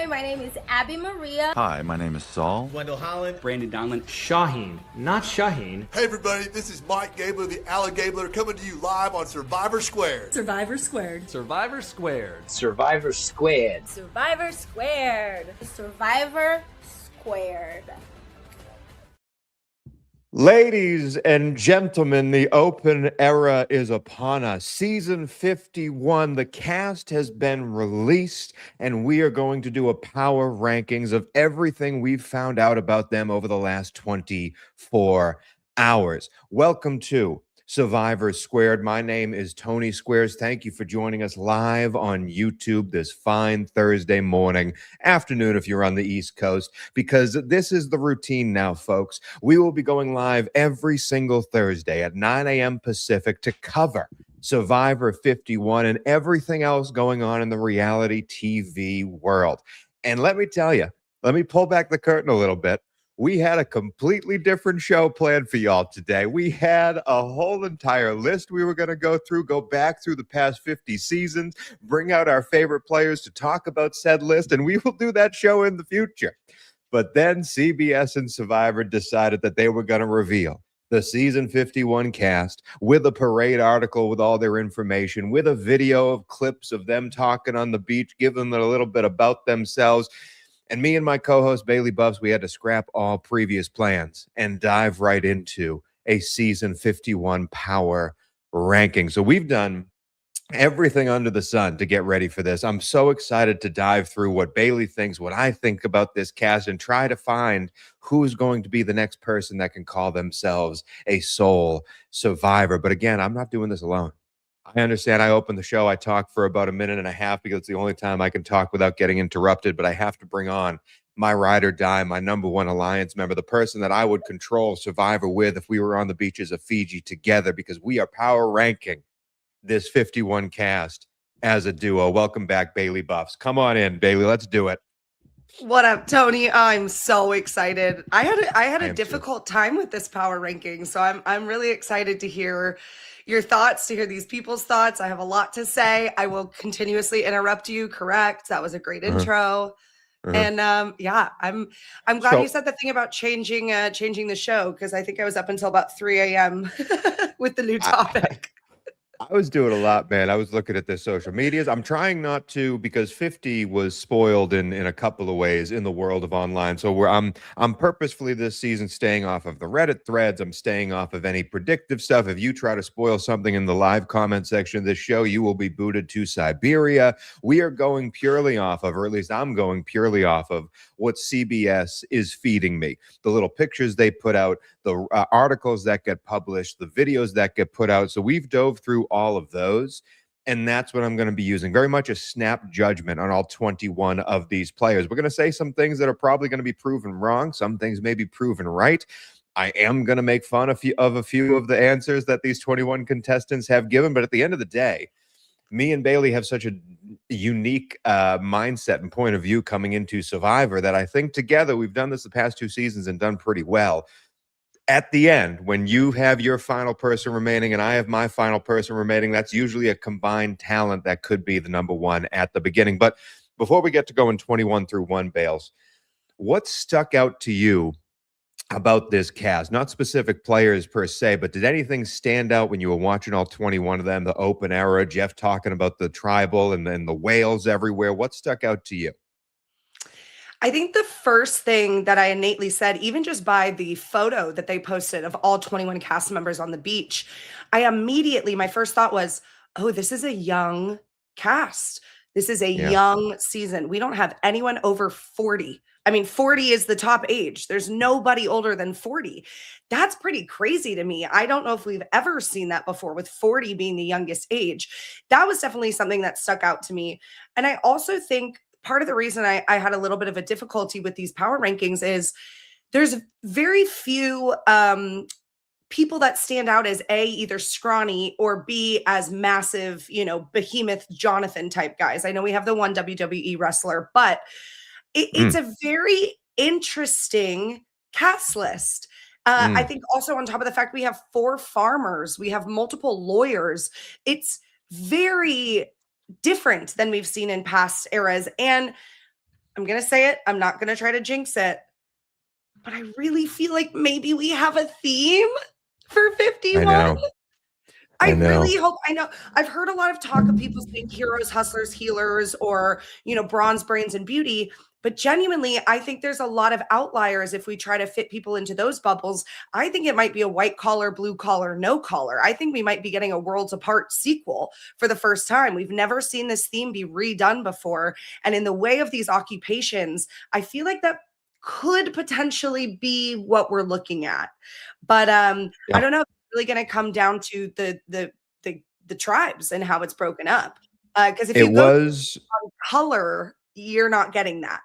Hi, my name is Abby Maria. Hi, my name is Saul. Wendell Holland. Brandon Donlin. Shaheen, not Shaheen. Hey everybody, this is Mike Gabler, the Alligator, coming to you live on Survivor Squared. Survivor Squared. Survivor Squared. Survivor Squared. Survivor Squared. Survivor Squared. Ladies and gentlemen, the open era is upon us. Season 51, the cast has been released, and we are going to do a power rankings of everything we've found out about them over the last 24 hours. Welcome to Survivor Squared. My name is Tony Squares. Thank you for joining us live on YouTube this fine Thursday morning, afternoon if you're on the East Coast, because this is the routine now, folks. We will be going live every single Thursday at 9 a.m. Pacific to cover Survivor 51 and everything else going on in the reality TV world. And let me tell you, let me pull back the curtain a little bit. We had a completely different show planned for y'all today. We had a whole entire list we were going to go through, go back through the past 50 seasons, bring out our favorite players to talk about said list, and we will do that show in the future. But then CBS and Survivor decided that they were going to reveal the season 51 cast with a parade article with all their information, with a video of clips of them talking on the beach, giving them a little bit about themselves. And me and my co-host, Bailey Buffs, we had to scrap all previous plans and dive right into a season 51 power ranking. So we've done everything under the sun to get ready for this. I'm so excited to dive through what Bailey thinks, what I think about this cast, and try to find who's going to be the next person that can call themselves a sole survivor. But again, I'm not doing this alone. I understand I opened the show. I talked for about a minute and a half because it's the only time I can talk without getting interrupted. But I have to bring on my ride or die, my number one alliance member, the person that I would control Survivor with if we were on the beaches of Fiji together, because we are power ranking this 51 cast as a duo. Welcome back, Bailey Buffs. Come on in, Bailey. Let's do it. What up, Tony? I'm so excited. I had a difficult time with this power ranking, so I'm really excited to hear your thoughts, to hear these people's thoughts. I have a lot to say. I will continuously interrupt you. Correct. That was a great intro. And yeah, I'm glad you said the thing about changing the show, because I think I was up until about 3 a.m. with the new topic. I was doing a lot, man. I was looking at the social medias. I'm trying not to, because 50 was spoiled in a couple of ways in the world of online. So I'm purposefully this season staying off of the Reddit threads. I'm staying off of any predictive stuff. If you try to spoil something in the live comment section of this show, you will be booted to Siberia. We are going purely off of, or at least I'm going purely off of, what CBS is feeding me. The little pictures they put out, the articles that get published, the videos that get put out. So we've dove through all of those, and that's what I'm going to be using. Very much a snap judgment on all 21 of these players. We're going to say some things that are probably going to be proven wrong. Some things may be proven right. I am going to make fun of a few of the answers that these 21 contestants have given, but at the end of the day, me and Bailey have such a unique mindset and point of view coming into Survivor that I think together we've done this the past 2 seasons and done pretty well. At the end, when you have your final person remaining and I have my final person remaining, that's usually a combined talent that could be the number one at the beginning. But before we get to going 21 through 1, Bales, what stuck out to you about this cast? Not specific players per se, but did anything stand out when you were watching all 21 of them, the open era, Jeff talking about the tribal and then the whales everywhere? What stuck out to you? I think the first thing that I innately said, even just by the photo that they posted of all 21 cast members on the beach, my first thought was, oh, this is a young cast. This is a young season. We don't have anyone over 40. I mean, 40 is the top age. There's nobody older than 40. That's pretty crazy to me. I don't know if we've ever seen that before, with 40 being the youngest age. That was definitely something that stuck out to me. And I also think part of the reason I had a little bit of a difficulty with these power rankings is there's very few people that stand out as A, either scrawny, or B, as massive, behemoth Jonathan type guys. I know we have the one WWE wrestler, but it's a very interesting cast list. I think also on top of the fact we have 4 farmers, we have multiple lawyers. It's very different than we've seen in past eras. And I'm going to say it. I'm not going to try to jinx it. But I really feel like maybe we have a theme for 51. I really hope. I know I've heard a lot of talk of people saying heroes, hustlers, healers, or, bronze, brains, and beauty. But genuinely, I think there's a lot of outliers if we try to fit people into those bubbles. I think it might be a white collar, blue collar, no collar. I think we might be getting a Worlds Apart sequel for the first time. We've never seen this theme be redone before. And in the way of these occupations, I feel like that could potentially be what we're looking at. But I don't know. It's really going to come down to the tribes and how it's broken up. Because if you go on color, you're not getting that.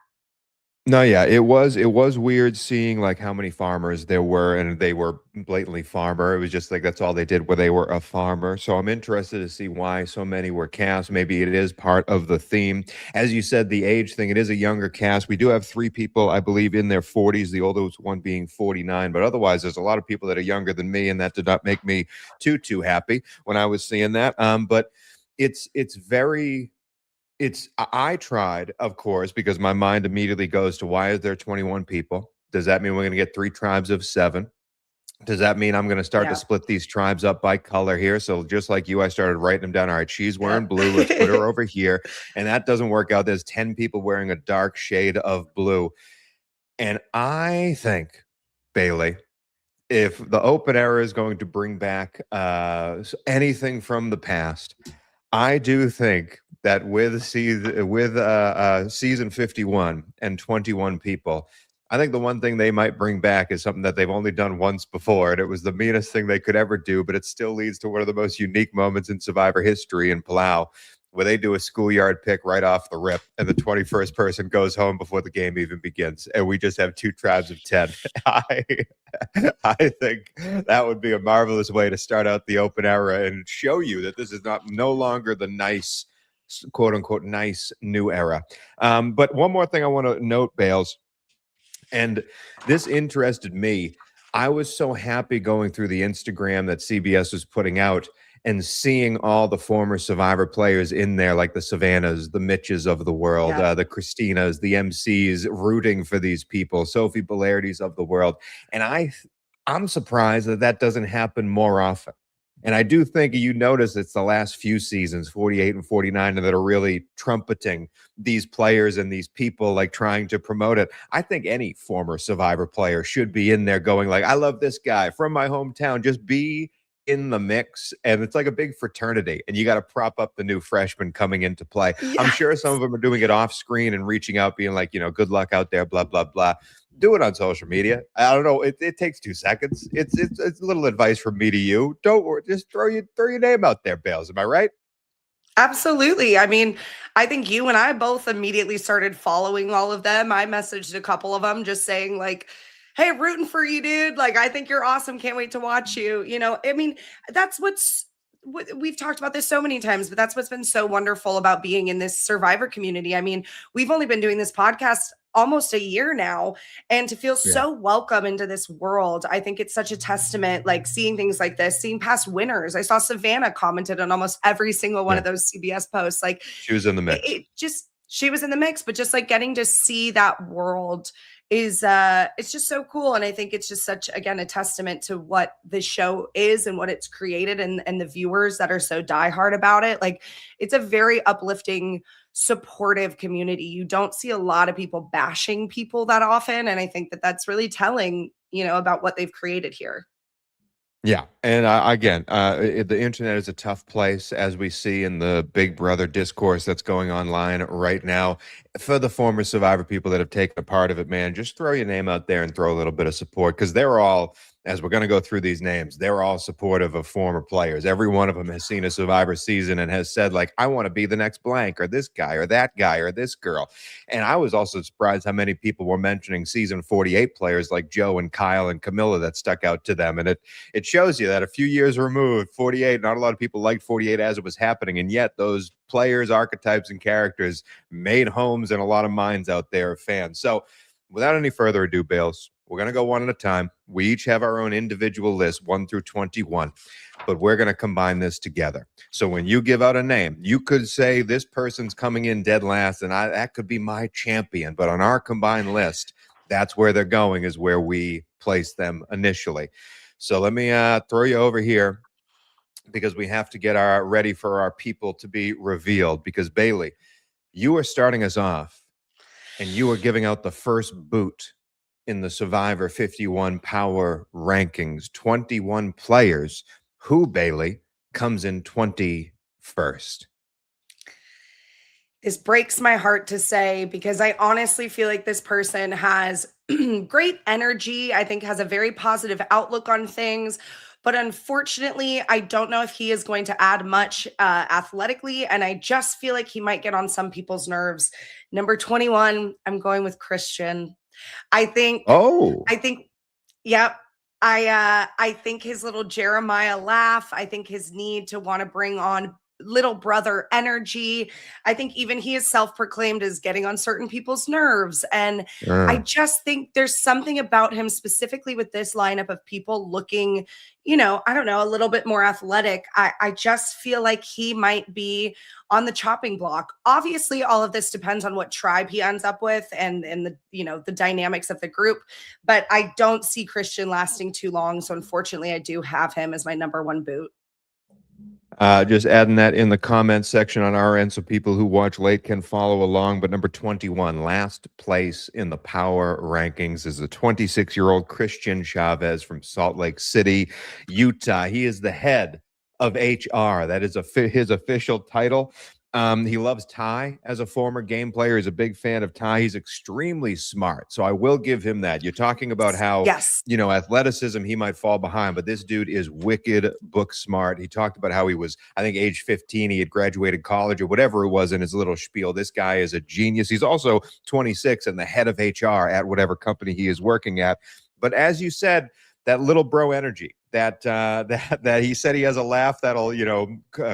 No, yeah, it was weird seeing like how many farmers there were, and they were blatantly farmer. It was just like that's all they did, where they were a farmer. So I'm interested to see why so many were cast. Maybe it is part of the theme. As you said, the age thing, it is a younger cast. We do have 3 people, I believe, in their 40s, the oldest one being 49. But otherwise, there's a lot of people that are younger than me, and that did not make me too happy when I was seeing that. But I tried, of course, because my mind immediately goes to why is there 21 people? Does that mean we're going to get 3 tribes of 7? Does that mean I'm going to start to split these tribes up by color here? So just like you, I started writing them down. All right, she's wearing blue. Let's put her over here. And that doesn't work out. There's 10 people wearing a dark shade of blue. And I think, Bailey, if the open era is going to bring back anything from the past, I do think that with season 51 and 21 people, I think the one thing they might bring back is something that they've only done once before, and it was the meanest thing they could ever do, but it still leads to one of the most unique moments in Survivor history in Palau, where they do a schoolyard pick right off the rip, and the 21st person goes home before the game even begins, and we just have 2 tribes of 10. I think that would be a marvelous way to start out the open era and show you that this is no longer the nice, quote unquote, nice new era. But one more thing I want to note, Bales, and this interested me. I was so happy going through the Instagram that CBS was putting out and seeing all the former Survivor players in there, like the Savannahs, the Mitches of the world, the Christinas, the MCs, rooting for these people, Sophie Bellardi's of the world. And I'm surprised that doesn't happen more often. And I do think you notice it's the last few seasons, 48 and 49, that are really trumpeting these players and these people, like trying to promote it. I think any former Survivor player should be in there going like, I love this guy from my hometown. Just be in the mix, and it's like a big fraternity, and you got to prop up the new freshmen coming into play. Yes. I'm sure some of them are doing it off screen and reaching out, being like, good luck out there, blah, blah, blah. Do it on social media. I don't know. It takes 2 seconds. It's a little advice from me to you. Don't worry. Just throw your name out there, Bales. Am I right? Absolutely. I mean, I think you and I both immediately started following all of them. I messaged a couple of them just saying like, hey, rooting for you, dude. Like, I think you're awesome. Can't wait to watch you. I mean, that's we've talked about this so many times, but that's what's been so wonderful about being in this Survivor community. I mean, we've only been doing this podcast almost a year now, and to feel so welcome into this world, I think it's such a testament, like seeing things like this, seeing past winners. I saw Savannah commented on almost every single one of those CBS posts. Like, she was in the mix. She was in the mix, but just like getting to see that world is it's just so cool. And I think it's just such, again, a testament to what the show is and what it's created, and the viewers that are so diehard about it. Like, it's a very uplifting, supportive community. You don't see a lot of people bashing people that often, and I think that that's really telling, about what they've created here. Yeah. And again, the internet is a tough place, as we see in the Big Brother discourse that's going online right now. For the former Survivor people that have taken a part of it, man, just throw your name out there and throw a little bit of support, because they're all, as we're going to go through these names, they're all supportive of former players. Every one of them has seen a Survivor season and has said, like, I want to be the next blank, or this guy, or that guy, or this girl. And I was also surprised how many people were mentioning season 48 players like Joe and Kyle and Camilla that stuck out to them. And it shows you that a few years removed, 48, not a lot of people liked 48 as it was happening. And yet those players, archetypes, and characters made homes in a lot of minds out there of fans. So without any further ado, Bales, We're going to go one at a time. We each have our own individual list, 1 through 21, but we're going to combine this together. So when you give out a name, you could say this person's coming in dead last, and that could be my champion. But on our combined list, that's where they're going, is where we place them initially. So let me throw you over here, because we have to get ready for our people to be revealed. Because Bailey, you are starting us off, and you are giving out the first boot in the Survivor 51 Power Rankings. 21 players. Who, Bailey, comes in 21st? This breaks my heart to say, because I honestly feel like this person has great energy. I think has a very positive outlook on things. But unfortunately, I don't know if he is going to add much athletically. And I just feel like he might get on some people's nerves. Number 21, I'm going with Christian. I think, yep. I think his little Jeremiah laugh, I think his need to want to bring on little brother energy. I think even he is self-proclaimed as getting on certain people's nerves. And I just think there's something about him specifically with this lineup of people looking, I don't know, a little bit more athletic. I just feel like he might be on the chopping block. Obviously, all of this depends on what tribe he ends up with and the dynamics of the group. But I don't see Christian lasting too long. So unfortunately, I do have him as my number one boot. Just adding that in the comments section on our end so people who watch late can follow along. But number 21, last place in the power rankings, is the 26-year-old Christian Chavez from Salt Lake City, Utah. He is the head of HR. That is his official title. He loves Ty as a former game player. He's a big fan of Ty. He's extremely smart. So I will give him that. You're talking about how, athleticism, he might fall behind, but this dude is wicked book smart. He talked about how he was, I think, age 15. He had graduated college or whatever it was in his little spiel. This guy is a genius. He's also 26 and the head of HR at whatever company he is working at. But as you said, that little bro energy, that he said he has a laugh that'll,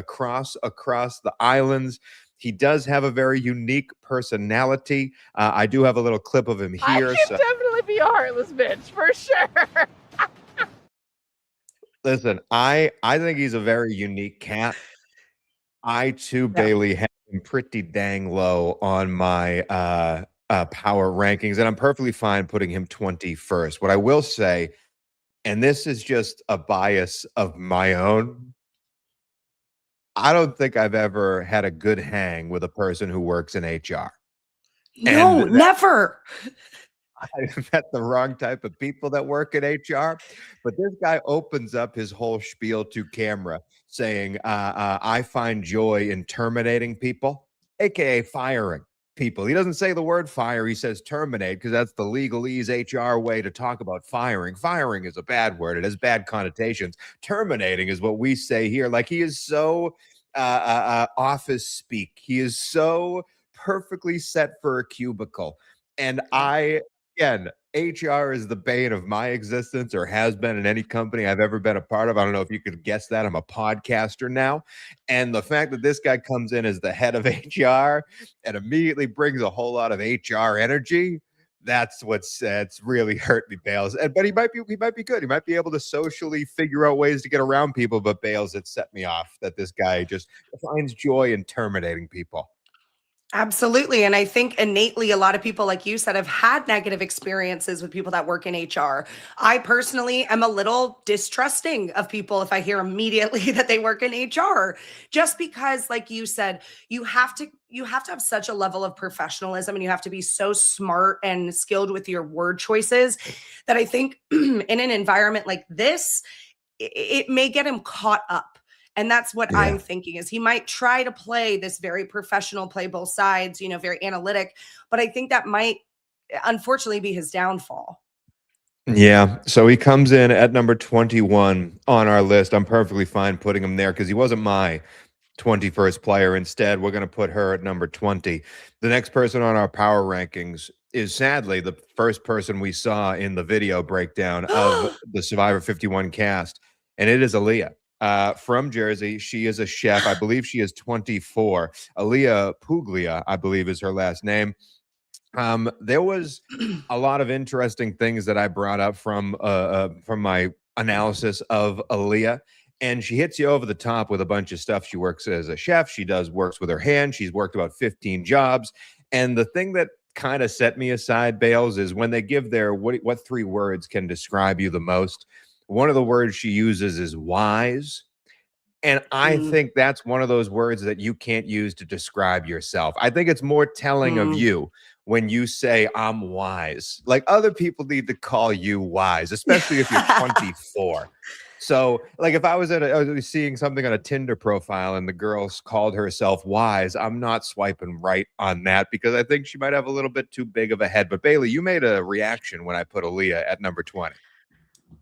cross across the islands. He does have a very unique personality. I do have a little clip of him here. I can definitely be a heartless bitch for sure. Listen, I think he's a very unique cat. I too, Bailey, have him pretty dang low on my power rankings, and I'm perfectly fine putting him 21st. What I will say, and this is just a bias of my own, I don't think I've ever had a good hang with a person who works in HR. No, never. I've met the wrong type of people that work in HR, but this guy opens up his whole spiel to camera saying, I find joy in terminating people, aka firing people. He doesn't say the word fire. He says terminate, because that's the legalese HR way to talk about firing. Firing is a bad word. It has bad connotations. Terminating is what we say here. Like, he is so office speak. He is so perfectly set for a cubicle. And again, HR is the bane of my existence, or has been in any company I've ever been a part of. I don't know if you could guess that. I'm a podcaster now. And the fact that this guy comes in as the head of HR and immediately brings a whole lot of HR energy, that's what's it's really hurt me, Bales. But he might be good. He might be able to socially figure out ways to get around people. But Bales, it set me off that this guy just finds joy in terminating people. Absolutely. And I think innately, a lot of people, like you said, have had negative experiences with people that work in HR. I personally am a little distrusting of people if I hear immediately that they work in HR, just because, like you said, you have to have such a level of professionalism, and you have to be so smart and skilled with your word choices that I think in an environment like this, it may get him caught up. And that's what I'm thinking, is he might try to play this very professional, play both sides, very analytic. But I think that might, unfortunately, be his downfall. Yeah. So he comes in at number 21 on our list. I'm perfectly fine putting him there because he wasn't my 21st player. Instead, we're going to put her at number 20. The next person on our power rankings is sadly the first person we saw in the video breakdown of the Survivor 51 cast. And it is Aaliyah. From Jersey. She is a chef. I believe she is 24. Aaliyah Puglia, I believe, is her last name. There was a lot of interesting things that I brought up from my analysis of Aaliyah, and she hits you over the top with a bunch of stuff. She works as a chef. She works with her hands. She's worked about 15 jobs. And the thing that kind of set me aside, Bales, is when they give their what 3 words can describe you the most. One of the words she uses is wise. And I think that's one of those words that you can't use to describe yourself. I think it's more telling of you when you say, I'm wise. Like, other people need to call you wise, especially if you're 24. So, like, if I was seeing something on a Tinder profile and the girl called herself wise, I'm not swiping right on that because I think she might have a little bit too big of a head. But Bailey, you made a reaction when I put Aaliyah at number 20.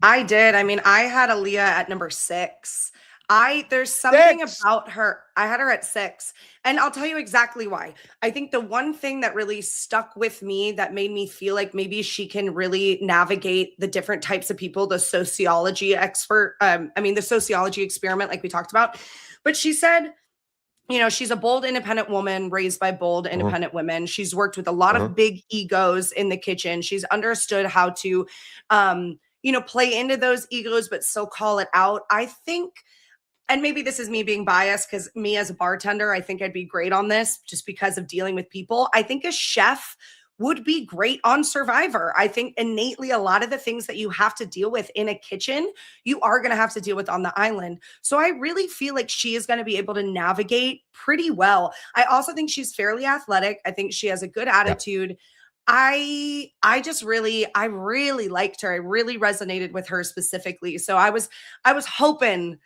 I did. I mean, I had Aaliyah at number 6. There's something about her. I had her at 6, and I'll tell you exactly why. I think the one thing that really stuck with me that made me feel like maybe she can really navigate the different types of people, the sociology experiment, like we talked about. But she said, she's a bold, independent woman raised by bold, independent women. She's worked with a lot of big egos in the kitchen. She's understood how to, play into those egos, but still call it out. I think, and maybe this is me being biased because me as a bartender, I think I'd be great on this just because of dealing with people. I think a chef would be great on Survivor. I think innately a lot of the things that you have to deal with in a kitchen, you are going to have to deal with on the island. So I really feel like she is going to be able to navigate pretty well. I also think she's fairly athletic. I think she has a good attitude. I really liked her. I really resonated with her specifically. So I was hoping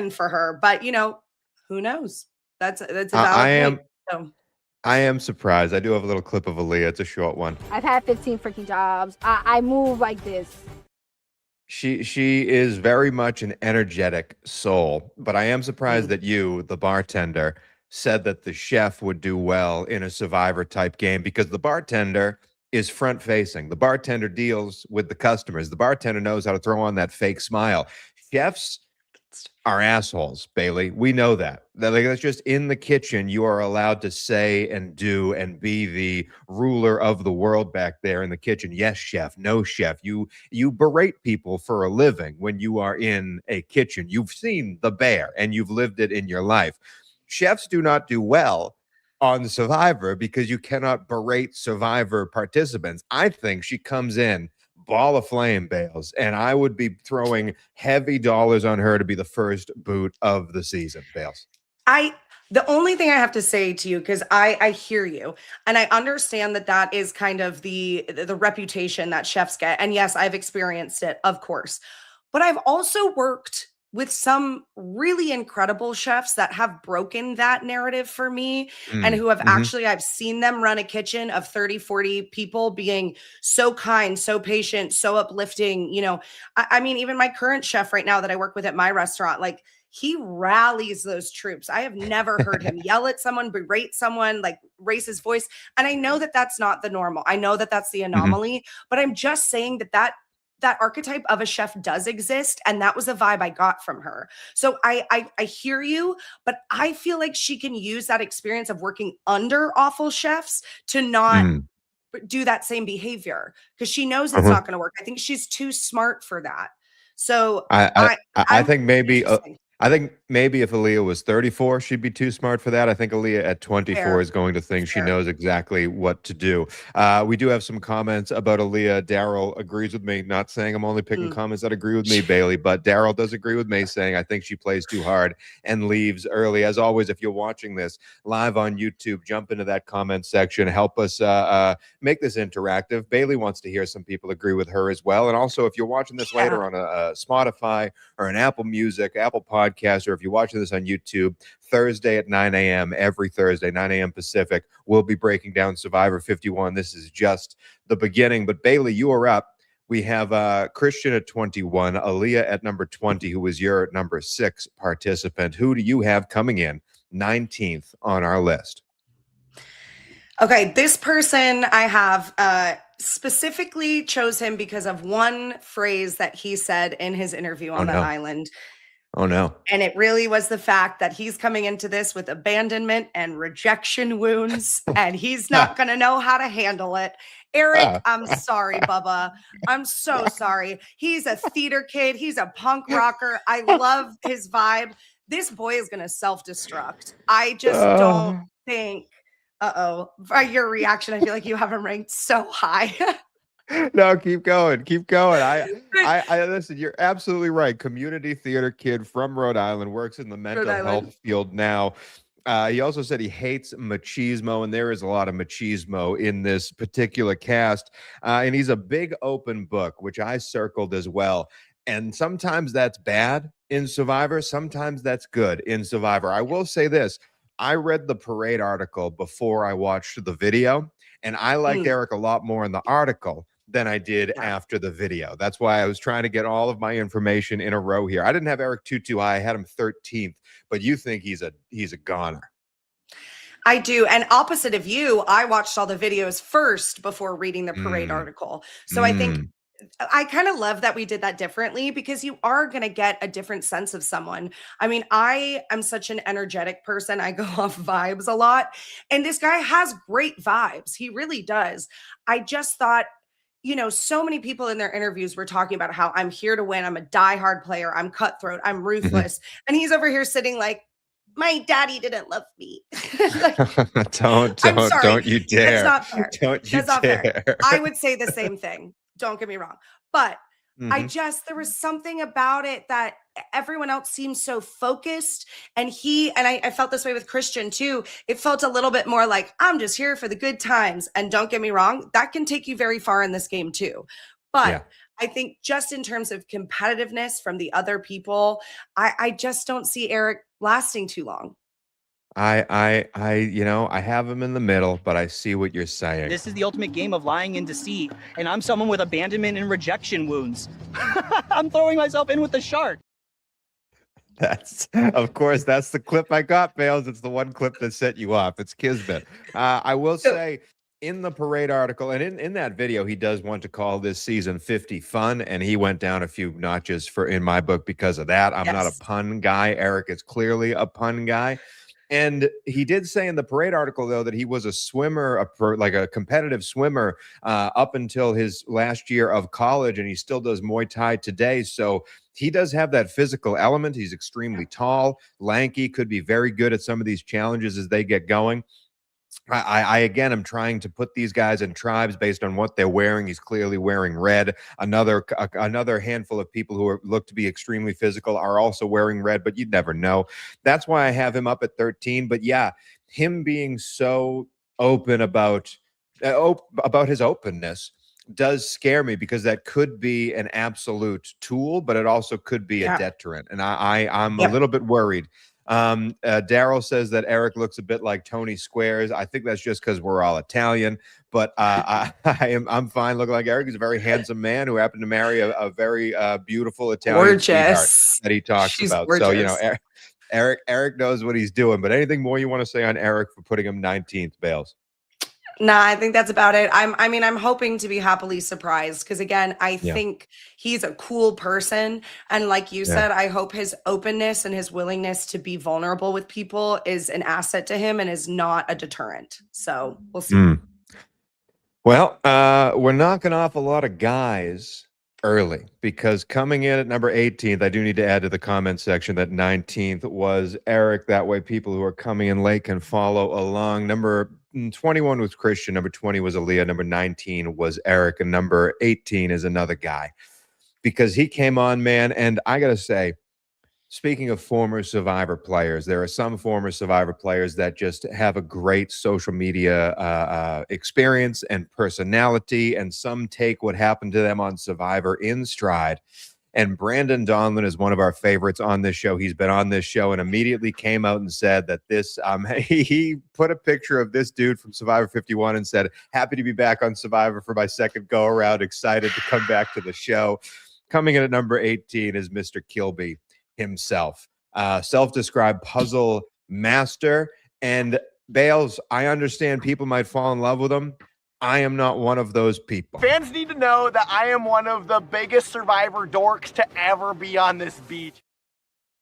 for her, but who knows? That's a valid point. I am surprised. I do have a little clip of Aaliyah. It's a short one. I've had 15 freaking jobs. I move like this. She is very much an energetic soul, but I am surprised that you, the bartender, said that the chef would do well in a Survivor type game because the bartender is front facing. The bartender deals with the customers. The bartender knows how to throw on that fake smile. Chefs are assholes, Bailey. We know that. That's just in the kitchen. You are allowed to say and do and be the ruler of the world back there in the kitchen. Yes, chef. No, chef. You berate people for a living when you are in a kitchen. You've seen The Bear and you've lived it in your life. Chefs do not do well on Survivor because you cannot berate Survivor participants. I think she comes in ball of flame, Bales, and I would be throwing heavy dollars on her to be the first boot of the season, Bales. The only thing I have to say to you, because I hear you and I understand that is kind of the reputation that chefs get. And yes, I've experienced it, of course, but I've also worked with some really incredible chefs that have broken that narrative for me and who have actually, I've seen them run a kitchen of 30, 40 people being so kind, so patient, so uplifting. I mean, even my current chef right now that I work with at my restaurant, like he rallies those troops. I have never heard him yell at someone, berate someone, like raise his voice. And I know that that's not the normal. I know that that's the anomaly, but I'm just saying that archetype of a chef does exist. And that was a vibe I got from her. So I hear you, but I feel like she can use that experience of working under awful chefs to not do that same behavior because she knows it's not going to work. I think she's too smart for that. So I think maybe if Aaliyah was 34, she'd be too smart for that. I think Aaliyah at 24 is going to think she knows exactly what to do. We do have some comments about Aaliyah. Daryl agrees with me, not saying I'm only picking comments that agree with me, Bailey, but Daryl does agree with me, saying I think she plays too hard and leaves early. As always, if you're watching this live on YouTube, jump into that comment section. Help us make this interactive. Bailey wants to hear some people agree with her as well. And also, if you're watching this later on a Spotify or an Apple Music, Apple Podcast, or if you're watching this on YouTube, Thursday at 9 a.m., every Thursday, 9 a.m. Pacific, we'll be breaking down Survivor 51. This is just the beginning. But Bailey, you are up. We have Christian at 21, Aaliyah at number 20, who is your number 6 participant. Who do you have coming in 19th on our list? Okay, this person I have specifically chose him because of one phrase that he said in his interview on the island. Oh no. And it really was the fact that he's coming into this with abandonment and rejection wounds, and he's not going to know how to handle it. Eric, I'm sorry, Bubba. I'm so sorry. He's a theater kid. He's a punk rocker. I love his vibe. This boy is going to self-destruct. I just don't think, by your reaction, I feel like you have him ranked so high. No, keep going. Keep going. I listen, you're absolutely right. Community theater kid from Rhode Island, works in the mental health field now. He also said he hates machismo, and there is a lot of machismo in this particular cast. And he's a big open book, which I circled as well. And sometimes that's bad in Survivor. Sometimes that's good in Survivor. I will say this. I read the Parade article before I watched the video, and I liked Eric a lot more in the article than I did after the video. That's why I was trying to get all of my information in a row here. I didn't have Eric too high. I had him 13th, but you think he's a goner. I do. And opposite of you, I watched all the videos first before reading the Parade article. So I think I kind of love that we did that differently, because you are going to get a different sense of someone. I mean, I am such an energetic person. I go off vibes a lot. And this guy has great vibes. He really does. I just thought, you know, so many people in their interviews were talking about how I'm here to win. I'm a diehard player. I'm cutthroat. I'm ruthless. And he's over here sitting like, my daddy didn't love me. Like, don't you dare. That's not fair. Don't you That's not dare. fair. I would say the same thing. Don't get me wrong. But there was something about it that everyone else seemed so focused. And I felt this way with Christian too. It felt a little bit more like, I'm just here for the good times. And don't get me wrong, that can take you very far in this game too. But I think just in terms of competitiveness from the other people, I just don't see Eric lasting too long. I have him in the middle, but I see what you're saying. This is the ultimate game of lying and deceit, and I'm someone with abandonment and rejection wounds. I'm throwing myself in with the shark. Of course, that's the clip I got, Bales. It's the one clip that set you off. It's Kismet. I will say, in the Parade article and in that video, he does want to call this season 50 fun, and he went down a few notches in my book because of that. I'm not a pun guy. Eric is clearly a pun guy. And he did say in the Parade article, though, that he was a swimmer, like a competitive swimmer up until his last year of college, and he still does Muay Thai today. So he does have that physical element. He's extremely tall, lanky, could be very good at some of these challenges as they get going. I again am trying to put these guys in tribes based on what they're wearing. He's clearly wearing red. Another handful of people who look to be extremely physical are also wearing red, but you'd never know. That's why I have him up at 13. But yeah, him being so open about his openness does scare me, because that could be an absolute tool, but it also could be a deterrent. And I'm a little bit worried. Daryl says that Eric looks a bit like Tony Squares. I think that's just because we're all Italian, but I'm fine looking like Eric. He's a very handsome man who happened to marry a very beautiful Italian sweetheart that he talks about. Gorgeous. So, you know, Eric knows what he's doing. But anything more you want to say on Eric for putting him 19th, Bales? Nah, I think that's about it. I'm hoping to be happily surprised, because again, I think he's a cool person. And like you said, I hope his openness and his willingness to be vulnerable with people is an asset to him and is not a deterrent. So we'll see. Well, we're knocking off a lot of guys early, because coming in at number 18th, I do need to add to the comment section that 19th was Eric. That way people who are coming in late can follow along. Number 21 was Christian, number 20 was Aaliyah, number 19 was Eric, and number 18 is another guy, because he came on, man. And I gotta say, speaking of former Survivor players, there are some former Survivor players that just have a great social media experience and personality, and some take what happened to them on Survivor in stride. And Brandon Donlin is one of our favorites on this show. He's been on this show and immediately came out and said that this, he put a picture of this dude from Survivor 51 and said, happy to be back on Survivor for my second go around. Excited to come back to the show. Coming in at number 18 is Mr. Kilby himself, self-described puzzle master. And Bales, I understand people might fall in love with him. I am not one of those people. Fans need to know that I am one of the biggest Survivor dorks to ever be on this beach.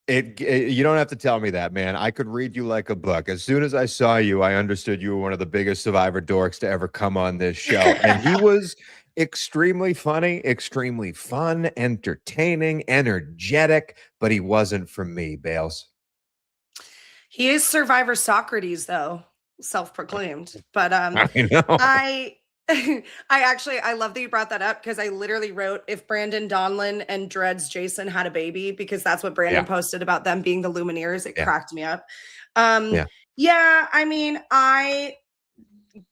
You don't have to tell me that, man. I could read you like a book. As soon as I saw you, I understood you were one of the biggest Survivor dorks to ever come on this show. And he was extremely funny, extremely fun, entertaining, energetic, but he wasn't for me, Bales. He is Survivor Socrates, though, self-proclaimed. But I know. I love that you brought that up because I literally wrote if Brandon Donlin and Dreads Jason had a baby, because that's what Brandon posted about them being the Lumineers. It cracked me up. Yeah, I mean,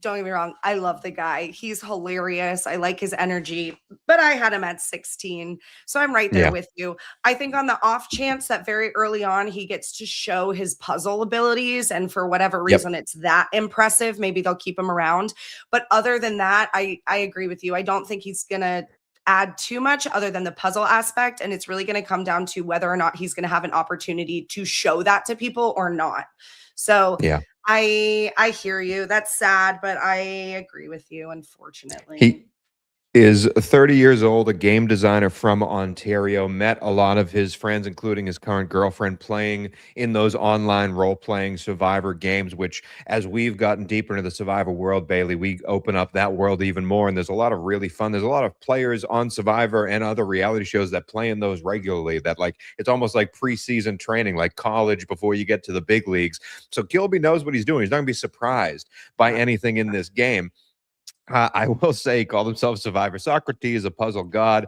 don't get me wrong, I love the guy. He's hilarious. I like his energy, but I had him at 16. So I'm right there with you. I think on the off chance that very early on he gets to show his puzzle abilities, and for whatever reason it's that impressive, maybe they'll keep him around. But other than that, I agree with you. I don't think he's going to add too much other than the puzzle aspect. And it's really going to come down to whether or not he's going to have an opportunity to show that to people or not. So I hear you. That's sad, but I agree with you, unfortunately. He is 30 years old, a game designer from Ontario, met a lot of his friends, including his current girlfriend, playing in those online role-playing Survivor games, which, as we've gotten deeper into the Survivor world, Bailey, we open up that world even more, and there's a lot of really fun. There's a lot of players on Survivor and other reality shows that play in those regularly, that it's almost like preseason training, like college before you get to the big leagues. So Kilby knows what he's doing. He's not going to be surprised by anything in this game. I will say he called himself Survivor Socrates, a puzzle god.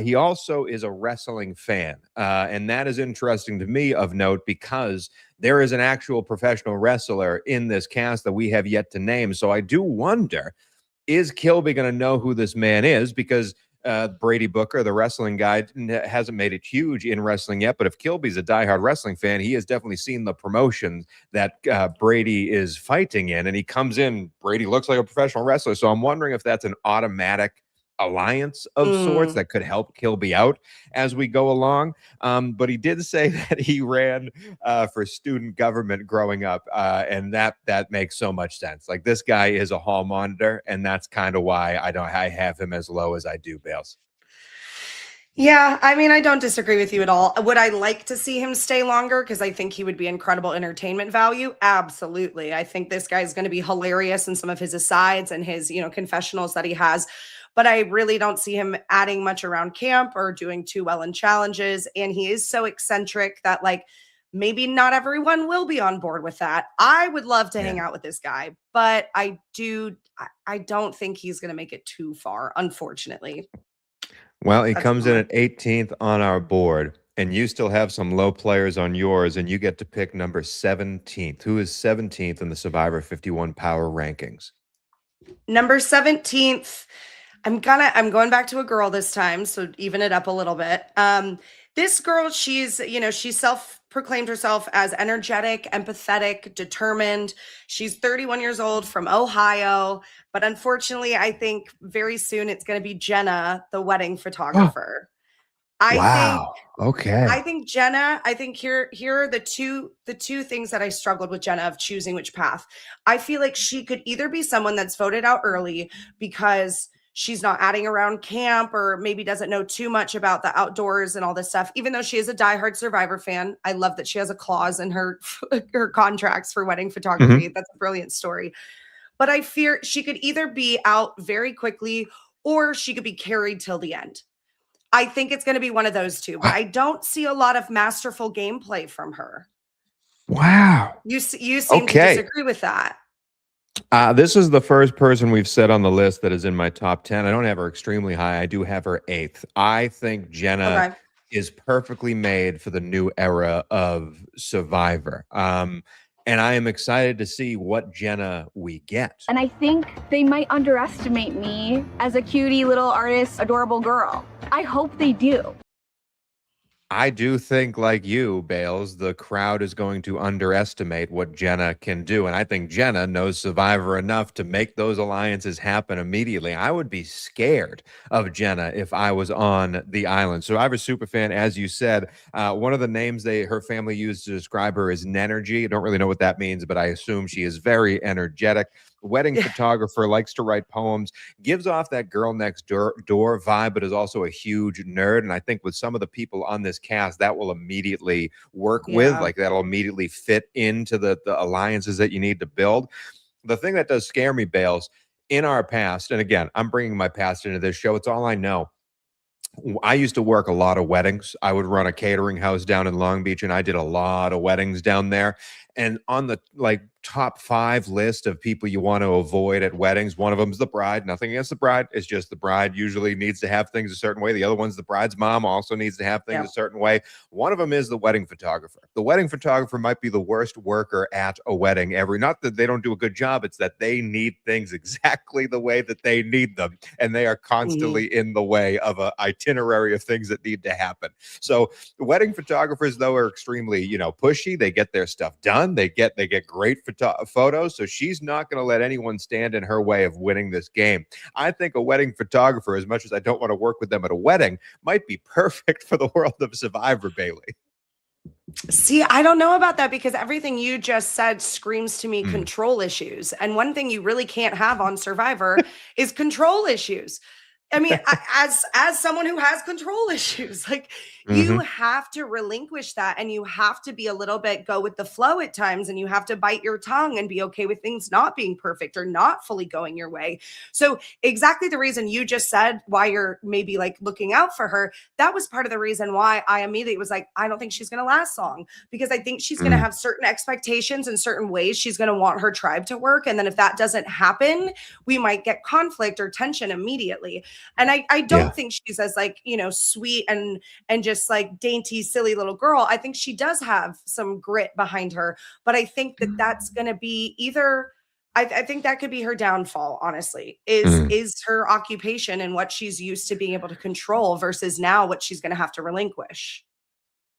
He also is a wrestling fan. And that is interesting to me of note, because there is an actual professional wrestler in this cast that we have yet to name. So I do wonder, is Kilby going to know who this man is? Because Brady Booker, the wrestling guy, hasn't made it huge in wrestling yet. But if Kilby's a diehard wrestling fan, he has definitely seen the promotion that Brady is fighting in. And he comes in, Brady looks like a professional wrestler. So I'm wondering if that's an automatic alliance of sorts that could help Kilby out as we go along. But he did say that he ran for student government growing up, and that makes so much sense. Like, this guy is a hall monitor, and that's kind of why I have him as low as I do, Bales. Yeah, I mean, I don't disagree with you at all. Would I like to see him stay longer? Because I think he would be incredible entertainment value. Absolutely. I think this guy's going to be hilarious in some of his asides and his, confessionals that he has. But I really don't see him adding much around camp or doing too well in challenges. And he is so eccentric that, maybe not everyone will be on board with that. I would love to hang out with this guy, but I don't think he's going to make it too far, unfortunately. Well, he comes in at 18th on our board, and you still have some low players on yours, and you get to pick number 17th. Who is 17th in the Survivor 51 power rankings? Number 17th. I'm going back to a girl this time, so even it up a little bit. This girl, she's self-proclaimed herself as energetic, empathetic, determined. She's 31 years old, from Ohio, but unfortunately, I think very soon it's going to be Jenna, the wedding photographer. I think Jenna, here are the two things that I struggled with Jenna of choosing which path. I feel like she could either be someone that's voted out early because she's not adding around camp, or maybe doesn't know too much about the outdoors and all this stuff, even though she is a diehard Survivor fan. I love that she has a clause in her contracts for wedding photography. That's a brilliant story. But I fear she could either be out very quickly, or she could be carried till the end. I think it's going to be one of those two, but I don't see a lot of masterful gameplay from her. Wow. You seem to disagree with that. This is the first person we've said on the list that is in my top 10. I don't have her extremely high. I do have her 8th. I think Jenna is perfectly made for the new era of Survivor. And I am excited to see what Jenna we get. And I think they might underestimate me as a cutie little artist, adorable girl. I hope they do. I do think, like you, Bales, the crowd is going to underestimate what Jenna can do. And I think Jenna knows Survivor enough to make those alliances happen immediately. I would be scared of Jenna if I was on the island. Survivor superfan, as you said, one of the names her family used to describe her is Nenergy. I don't really know what that means, but I assume she is very energetic. wedding photographer, likes to write poems, gives off that girl next door vibe, but is also a huge nerd. And I think with some of the people on this cast, that will immediately work with, like that'll immediately fit into the alliances that you need to build. The thing that does scare me, Bales, in our past, and again, I'm bringing my past into this show, it's all I know. I used to work a lot of weddings. I would run a catering house down in Long Beach, and I did a lot of weddings down there. And on the top 5 list of people you want to avoid at weddings, one of them is the bride. Nothing against the bride. It's just the bride usually needs to have things a certain way. The other one's the bride's mom, also needs to have things a certain way. One of them is the wedding photographer. The wedding photographer might be the worst worker at a wedding ever. Not that they don't do a good job. It's that they need things exactly the way that they need them. And they are constantly in the way of an itinerary of things that need to happen. So wedding photographers, though, are extremely, pushy. They get their stuff done. They get great photos. So she's not going to let anyone stand in her way of winning this game. I think a wedding photographer, as much as I don't want to work with them at a wedding, might be perfect for the world of Survivor, Bailey. See, I don't know about that because everything you just said screams to me control issues. And one thing you really can't have on Survivor is control issues. I mean, as someone who has control issues, you have to relinquish that, and you have to be a little bit go with the flow at times, and you have to bite your tongue and be okay with things not being perfect or not fully going your way. So exactly the reason you just said why you're maybe looking out for her, that was part of the reason why I immediately was like, I don't think she's going to last long, because I think she's going to have certain expectations and certain ways she's going to want her tribe to work. And then if that doesn't happen, we might get conflict or tension immediately. And I don't think she's as sweet and just dainty, silly little girl. I think she does have some grit behind her, but I think that that's going to be either, I think that could be her downfall, honestly, is her occupation and what she's used to being able to control versus now what she's going to have to relinquish.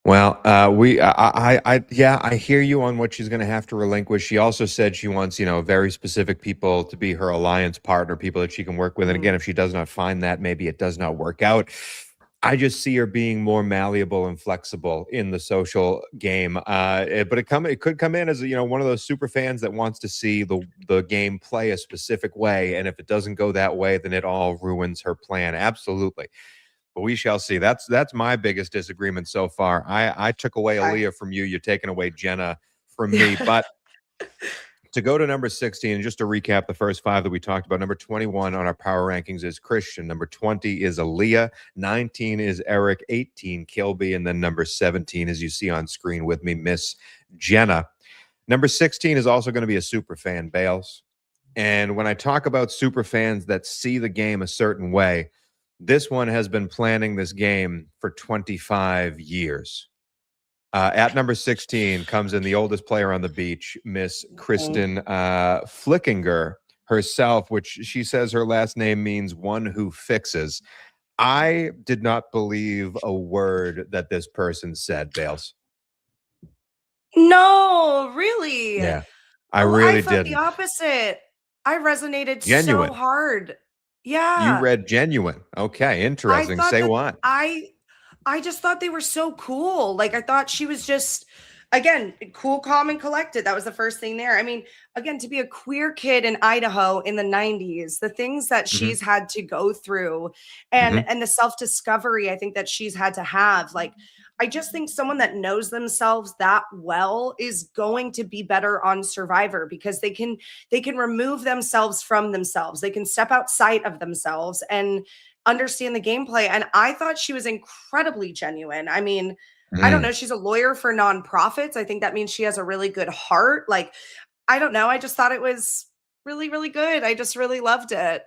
Well, I hear you on what she's going to have to relinquish. She also said she wants, very specific people to be her alliance partner, people that she can work with. And again, if she does not find that, maybe it does not work out. I just see her being more malleable and flexible in the social game. But it could come in as one of those super fans that wants to see the game play a specific way. And if it doesn't go that way, then it all ruins her plan. Absolutely. But we shall see. That's my biggest disagreement so far. I took away Aaliyah from you. You're taking away Jenna from me. But to go to number 16, just to recap the first 5 that we talked about, number 21 on our power rankings is Christian. Number 20 is Aaliyah. 19 is Eric. 18, Kilby. And then number 17, as you see on screen with me, Miss Jenna. Number 16 is also going to be a super fan, Bales. And when I talk about super fans that see the game a certain way, this one has been planning this game for 25 years. At number 16 comes in the oldest player on the beach, Miss Kristen Flickinger herself, which she says her last name means one who fixes. I did not believe a word that this person said, Bales. No, really? Yeah, I really did. The opposite. I resonated Genuine. So hard. Yeah. You read genuine. Okay, interesting. Say what? I just thought they were so cool. I thought she was just, again, cool, calm, and collected. That was the first thing there. I mean, again, to be a queer kid in Idaho in the 90s, the things that she's had to go through and the self-discovery I think that she's had to have, I just think someone that knows themselves that well is going to be better on Survivor because they can remove themselves from themselves. They can step outside of themselves and understand the gameplay. And I thought she was incredibly genuine. I mean, I don't know. She's a lawyer for nonprofits. I think that means she has a really good heart. I don't know. I just thought it was really, really good. I just really loved it.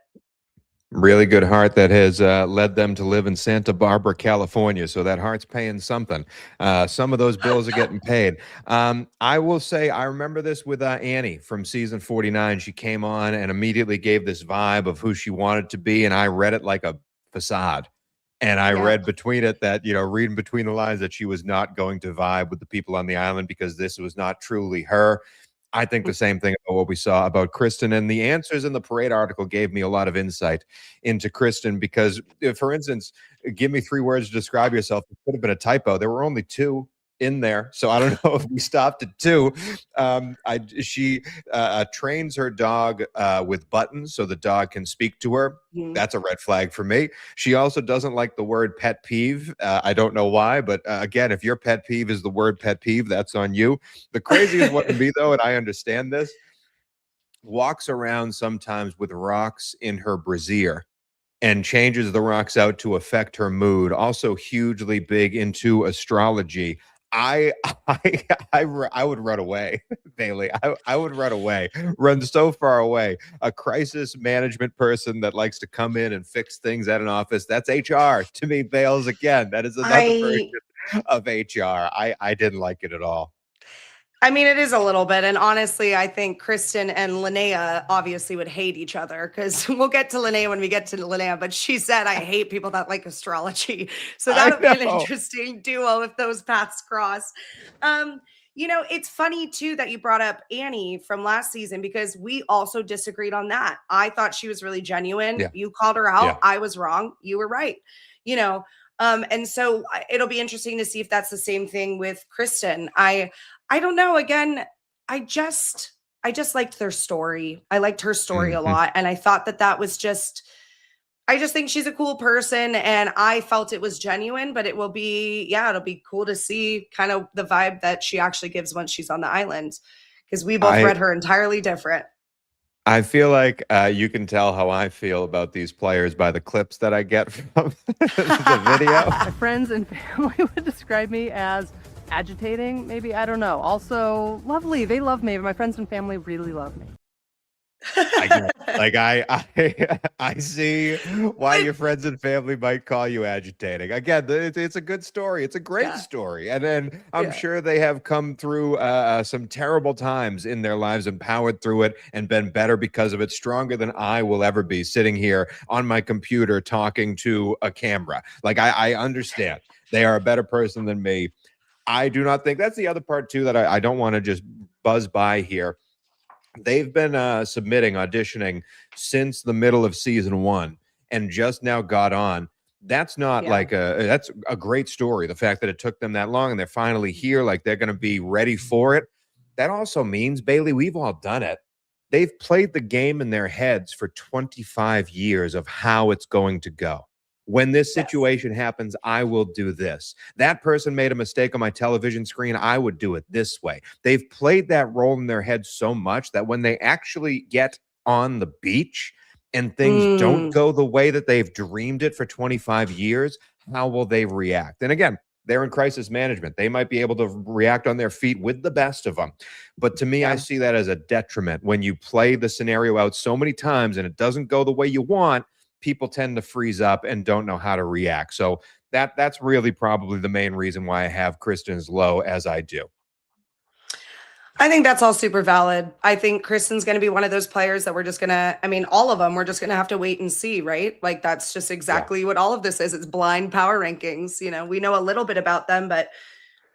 Really good heart that has led them to live in Santa Barbara, California. So that heart's paying something. Some of those bills are getting paid. I will say I remember this with Annie from season 49. She came on and immediately gave this vibe of who she wanted to be. And I read it like a facade. And I read between it that, reading between the lines that she was not going to vibe with the people on the island because this was not truly her. I think the same thing about what we saw about Kristen, and the answers in the Parade article gave me a lot of insight into Kristen because, for instance, give me 3 words to describe yourself. It could have been a typo. There were only 2. in there, so I don't know if we stopped at 2. She trains her dog with buttons so the dog can speak to her. That's a red flag for me. She also doesn't like the word pet peeve. I don't know why, but again, if your pet peeve is the word pet peeve, that's on you. The craziest one to me, though, and I understand this, walks around sometimes with rocks in her brassiere and changes the rocks out to affect her mood. Also hugely big into astrology. I would run away, Bailey. I would run away, run so far away. A crisis management person that likes to come in and fix things at an office. That's HR to me, Bales. Again, that is another version of HR. I didn't like it at all. I mean, it is a little bit. And honestly, I think Kristen and Linnea obviously would hate each other, because we'll get to Linnea when we get to Linnea. But she said, I hate people that like astrology. So that'll be an interesting duo if those paths cross. You know, it's funny, too, that you brought up Annie from last season, because we also disagreed on that. I thought she was really genuine. Yeah. You called her out. Yeah. I was wrong. You were right. You know, and so it'll be interesting to see if that's the same thing with Kristen. I don't know. Again, I just liked their story. I liked her story a lot. And I thought that was just, I just think she's a cool person, and I felt it was genuine, but it'll be cool to see kind of the vibe that she actually gives once she's on the island, because we both read her entirely different. I feel like you can tell how I feel about these players by the clips that I get from the video. My friends and family would describe me as agitating, maybe. I don't know. Also lovely. They love me. My friends and family really love me. I see why your friends and family might call you agitating. Again, it's a good story. It's a great story. And then I'm sure they have come through some terrible times in their lives and powered through it and been better because of it, stronger than I will ever be sitting here on my computer talking to a camera. Like, I understand they are a better person than me. I do not think that's the other part, too, that I don't want to just buzz by here. They've been auditioning since the middle of season 1 and just now got on. That's not that's a great story. The fact that it took them that long and they're finally here, like they're going to be ready for it. That also means, Bailey, we've all done it. They've played the game in their heads for 25 years of how it's going to go. When this situation happens, I will do this. That person made a mistake on my television screen. I would do it this way. They've played that role in their head so much that when they actually get on the beach and things don't go the way that they've dreamed it for 25 years, how will they react? And again, they're in crisis management. They might be able to react on their feet with the best of them. But to me, I see that as a detriment. When you play the scenario out so many times and it doesn't go the way you want, people tend to freeze up and don't know how to react. So that's really probably the main reason why I have Kristen as low as I do. I think that's all super valid. I think Kristen's going to be one of those players that we're just going to, I mean, all of them, we're just going to have to wait and see, right? Like, that's just exactly what all of this is. It's blind power rankings. You know, we know a little bit about them, but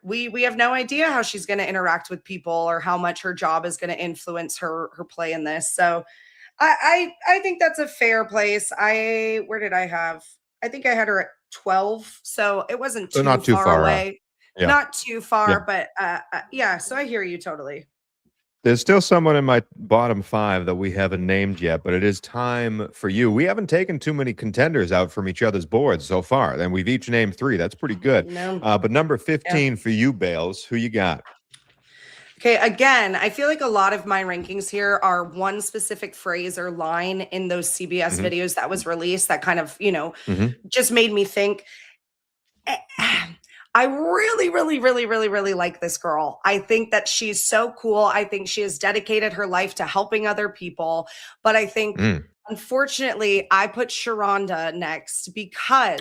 we have no idea how she's going to interact with people or how much her job is going to influence her play in this. So I think that's a fair place. Where did I have? I think I had her at 12, so it wasn't too, not too far away. Not too far, but so I hear you totally. There's still someone in my bottom 5 that we haven't named yet, but it is time for you. We haven't taken too many contenders out from each other's boards so far, and we've each named 3. That's pretty good. But number 15 for you, Bales, who you got? Okay, again, I feel like a lot of my rankings here are one specific phrase or line in those CBS videos that was released that kind of, just made me think. I really, really, really, really, really like this girl. I think that she's so cool. I think she has dedicated her life to helping other people. But I think, unfortunately, I put Sharonda next because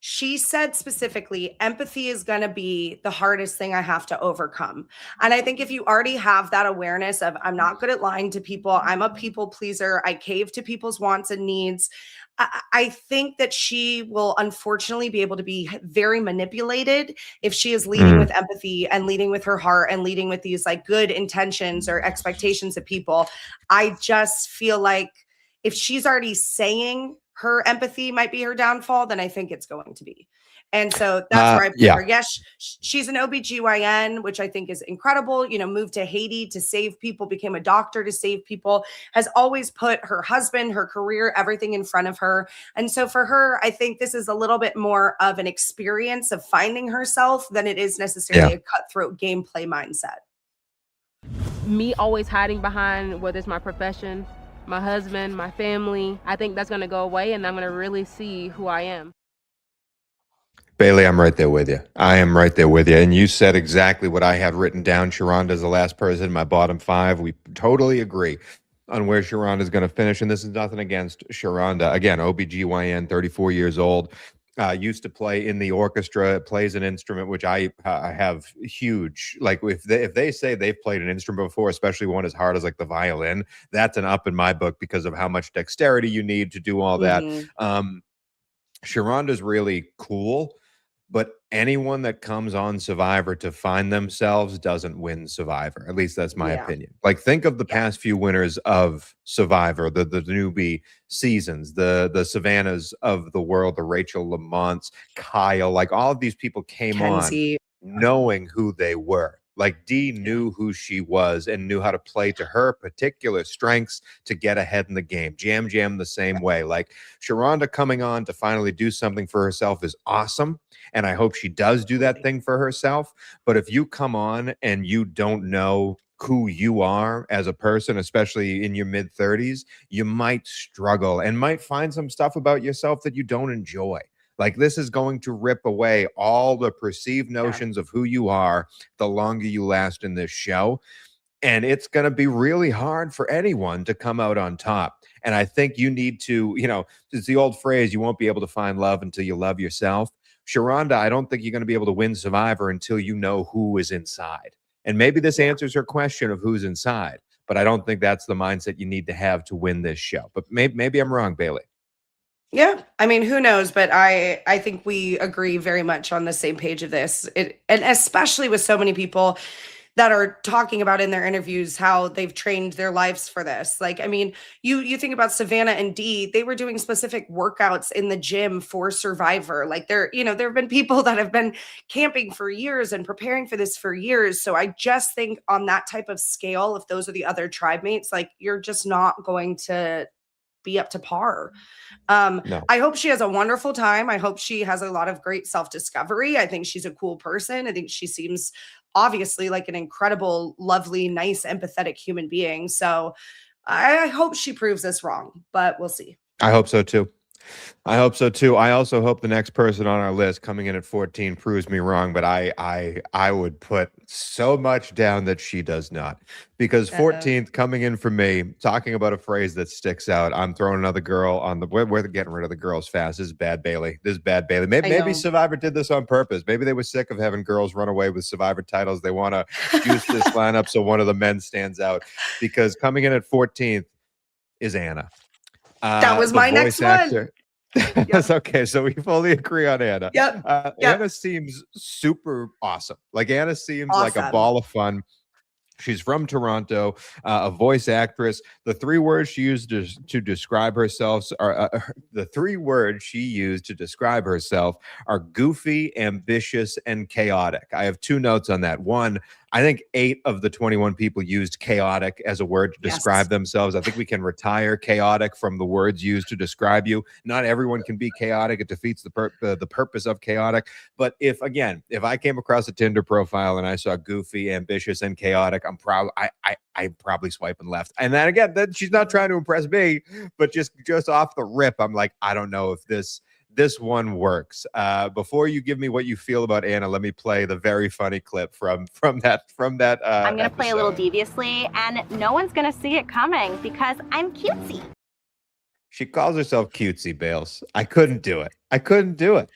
she said specifically, empathy is going to be the hardest thing I have to overcome. And I think if you already have that awareness of, I'm not good at lying to people, I'm a people pleaser, I cave to people's wants and needs, I think that she will unfortunately be able to be very manipulated if she is leading with empathy and leading with her heart and leading with these like good intentions or expectations of people. I just feel like if she's already saying her empathy might be her downfall, then I think it's going to be. And so that's where I put yeah. her. Yes, she's an OBGYN, which I think is incredible. You know, moved to Haiti to save people, became a doctor to save people, has always put her husband, her career, everything in front of her. And so for her, I think this is a little bit more of an experience of finding herself than it is necessarily a cutthroat gameplay mindset. Me always hiding behind whether it's my profession, my husband, my family, I think that's going to go away and I'm going to really see who I am. Bailey, I'm right there with you. I am right there with you. And you said exactly what I had written down. Sharonda is the last person in my bottom 5. We totally agree on where Sharonda is going to finish. And this is nothing against Sharonda. Again, OBGYN, 34 years old. Used to play in the orchestra, plays an instrument, which I have huge, like if they say they've played an instrument before, especially one as hard as like the violin, that's an up in my book because of how much dexterity you need to do all that. Sharonda's really cool, but anyone that comes on Survivor to find themselves doesn't win Survivor. At least that's my opinion. Like, think of the past few winners of Survivor, the newbie seasons, the Savannahs of the world, the Rachel Lamonts, Kyle, like all of these people came Kenzie. on knowing who they were. Like Dee knew who she was and knew how to play to her particular strengths to get ahead in the game. Jam the same way. Like Sharonda coming on to finally do something for herself is awesome. And I hope she does do that thing for herself. But if you come on and you don't know who you are as a person, especially in your mid-30s, you might struggle and might find some stuff about yourself that you don't enjoy. Like, this is going to rip away all the perceived notions of who you are the longer you last in this show. And it's going to be really hard for anyone to come out on top. And I think you need to, you know, it's the old phrase, you won't be able to find love until you love yourself. Sharonda, I don't think you're going to be able to win Survivor until you know who is inside. And maybe this answers her question of who's inside. But I don't think that's the mindset you need to have to win this show. But maybe I'm wrong, Bailey. Yeah, I mean, who knows? But I think we agree very much on the same page of this. And especially with so many people that are talking about in their interviews how they've trained their lives for this. Like, I mean, you think about Savannah and Dee, they were doing specific workouts in the gym for Survivor. Like, there have been people that have been camping for years and preparing for this for years. So I just think on that type of scale, if those are the other tribe mates, like, you're just not going to be up to par. No. I hope she has a wonderful time. I hope she has a lot of great self-discovery. I think she's a cool person. I think she seems obviously like an incredible, lovely, nice, empathetic human being. So I hope she proves us wrong, but we'll see. I hope so too. I hope so too. I also hope the next person on our list coming in at 14 proves me wrong, but I would put so much down that she does not. Because 14th coming in for me, talking about a phrase that sticks out. I'm throwing another girl on the we're getting rid of the girls fast. This is bad, Bailey. This is bad, Bailey. Maybe Survivor did this on purpose. Maybe they were sick of having girls run away with Survivor titles. They want to juice this lineup so one of the men stands out. Because coming in at 14th is Anna. That was my next one. That's okay. So we fully agree on Anna. Yep. Anna seems super awesome. Like, Anna seems like a ball of fun. She's from Toronto, a voice actress. The 3 words she used to describe herself are goofy, ambitious, and chaotic. I have 2 notes on that. One, I think 8 of the 21 people used chaotic as a word to describe themselves. I think we can retire chaotic from the words used to describe you. Not everyone can be chaotic. It defeats the purpose of chaotic. But if I came across a Tinder profile and I saw goofy, ambitious, and chaotic, I'm probably swiping left. And then again, she's not trying to impress me, but just off the rip, I'm like, I don't know if this one works. Before you give me what you feel about Anna, let me play the very funny clip from that. I'm gonna play a little deviously, and no one's gonna see it coming because I'm cutesy. She calls herself cutesy, Bales. I couldn't do it.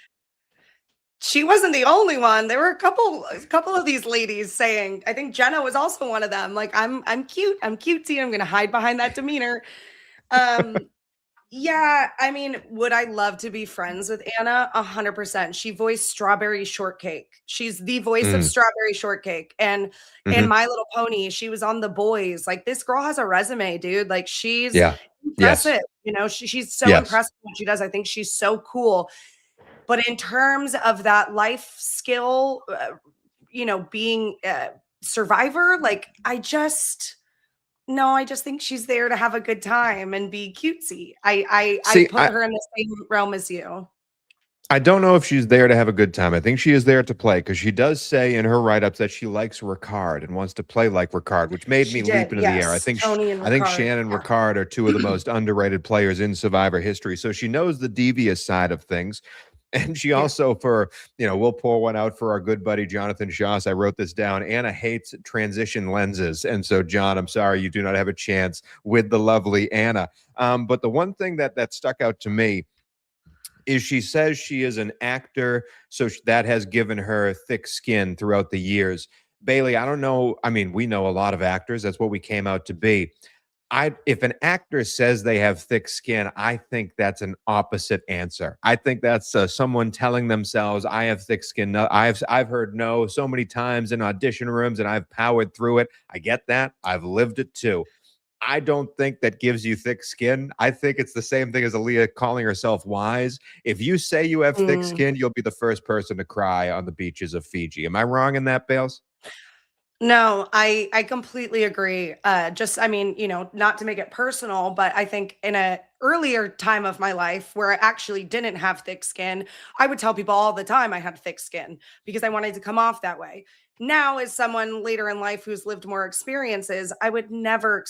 She wasn't the only one. There were a couple of these ladies saying, I think Jenna was also one of them. Like, I'm cute, I'm cutesy, I'm gonna hide behind that demeanor. Yeah, I mean, would I love to be friends with Anna? 100%. She voiced Strawberry Shortcake. She's the voice of Strawberry Shortcake. And in My Little Pony, she was on The Boys. Like, this girl has a resume, dude. Like, she's impressive. You know, she's so impressive what she does. I think she's so cool. But in terms of that life skill, being a survivor, like I just think she's there to have a good time and be cutesy. I put her in the same realm as you. I don't know if she's there to have a good time. I think she is there to play, because she does say in her write-ups that she likes Ricard and wants to play like Ricard, which made me leap into the air. I think Shannon and Ricard are two of the most underrated players in Survivor history. So she knows the devious side of things. And she also, we'll pour one out for our good buddy Jonathan Shoss. I wrote this down. Anna hates transition lenses. And so, John, I'm sorry you do not have a chance with the lovely Anna. But the one thing that stuck out to me is she says she is an actor, so that has given her thick skin throughout the years. Bailey, I don't know. I mean, we know a lot of actors. That's what we came out to be. If an actor says they have thick skin, I think that's an opposite answer. I think that's someone telling themselves, I have thick skin. No, I've heard no so many times in audition rooms, and I've powered through it. I get that. I've lived it too. I don't think that gives you thick skin. I think it's the same thing as Aaliyah calling herself wise. If you say you have thick skin, you'll be the first person to cry on the beaches of Fiji. Am I wrong in that, Bales? No, I completely agree. Not to make it personal, but I think in a earlier time of my life where I actually didn't have thick skin, I would tell people all the time I had thick skin because I wanted to come off that way. Now, as someone later in life who's lived more experiences, I would never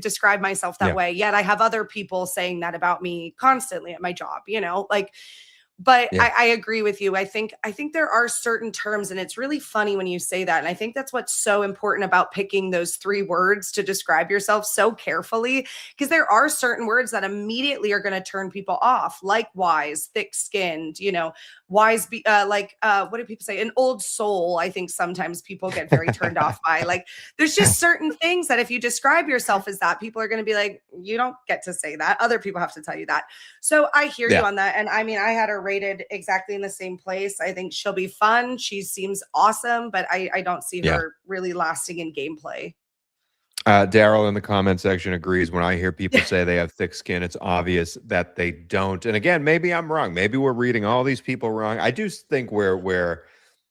describe myself that way. Yet I have other people saying that about me constantly at my job, But I agree with you. I think there are certain terms, and it's really funny when you say that. And I think that's what's so important about picking those 3 words to describe yourself so carefully, because there are certain words that immediately are going to turn people off, like wise, thick-skinned, wise, what do people say? An old soul. I think sometimes people get very turned off by. Like, there's just certain things that if you describe yourself as that, people are going to be like, you don't get to say that. Other people have to tell you that. So I hear you on that. And I mean, I had her rated exactly in the same place. I think she'll be fun. She seems awesome, but I don't see her really lasting in gameplay. Daryl in the comment section agrees. When I hear people say they have thick skin, it's obvious that they don't. And again, maybe I'm wrong. Maybe we're reading all these people wrong. I do think we're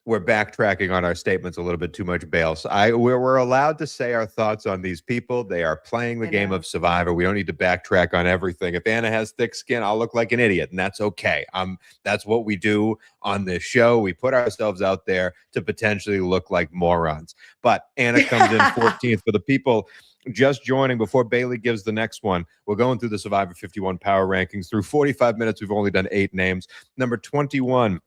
backtracking on our statements a little bit too much, Bales. We're allowed to say our thoughts on these people. They are playing the game of Survivor. We don't need to backtrack on everything. If Anna has thick skin, I'll look like an idiot, and that's okay. That's what we do on this show. We put ourselves out there to potentially look like morons. But Anna comes in 14th. For the people just joining, before Bailey gives the next one, we're going through the Survivor 51 power rankings. Through 45 minutes, we've only done 8 names. Number 21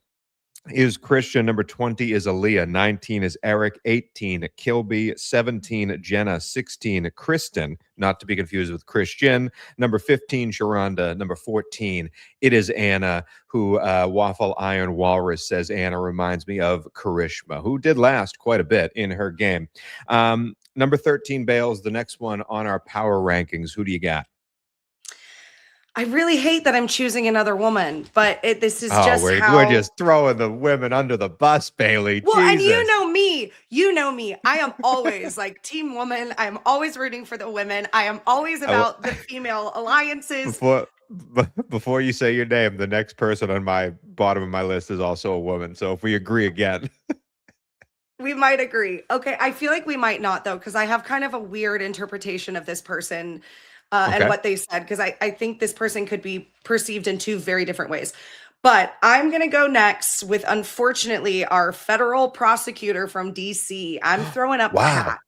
is Christian. Number 20 is Aaliyah. 19 is Eric. 18, Kilby. 17, Jenna. 16, Kristen, not to be confused with Christian. Number 15, Sharonda. Number 14, it is Anna, who Waffle Iron Walrus says Anna reminds me of Karishma, who did last quite a bit in her game. Number 13, Bales, the next one on our power rankings. Who do you got? I really hate that I'm choosing another woman, but this is just we're just throwing the women under the bus, Bailey. Well, Jesus. And you know me. I am always like team woman. I'm always rooting for the women. I am always about the female alliances. Before you say your name, the next person on my bottom of my list is also a woman. So if we agree again. We might agree. Okay, I feel like we might not, though, because I have kind of a weird interpretation of this person. And what they said, because I think this person could be perceived in 2 very different ways. But I'm going to go next with, unfortunately, our federal prosecutor from DC. I'm throwing up Pat.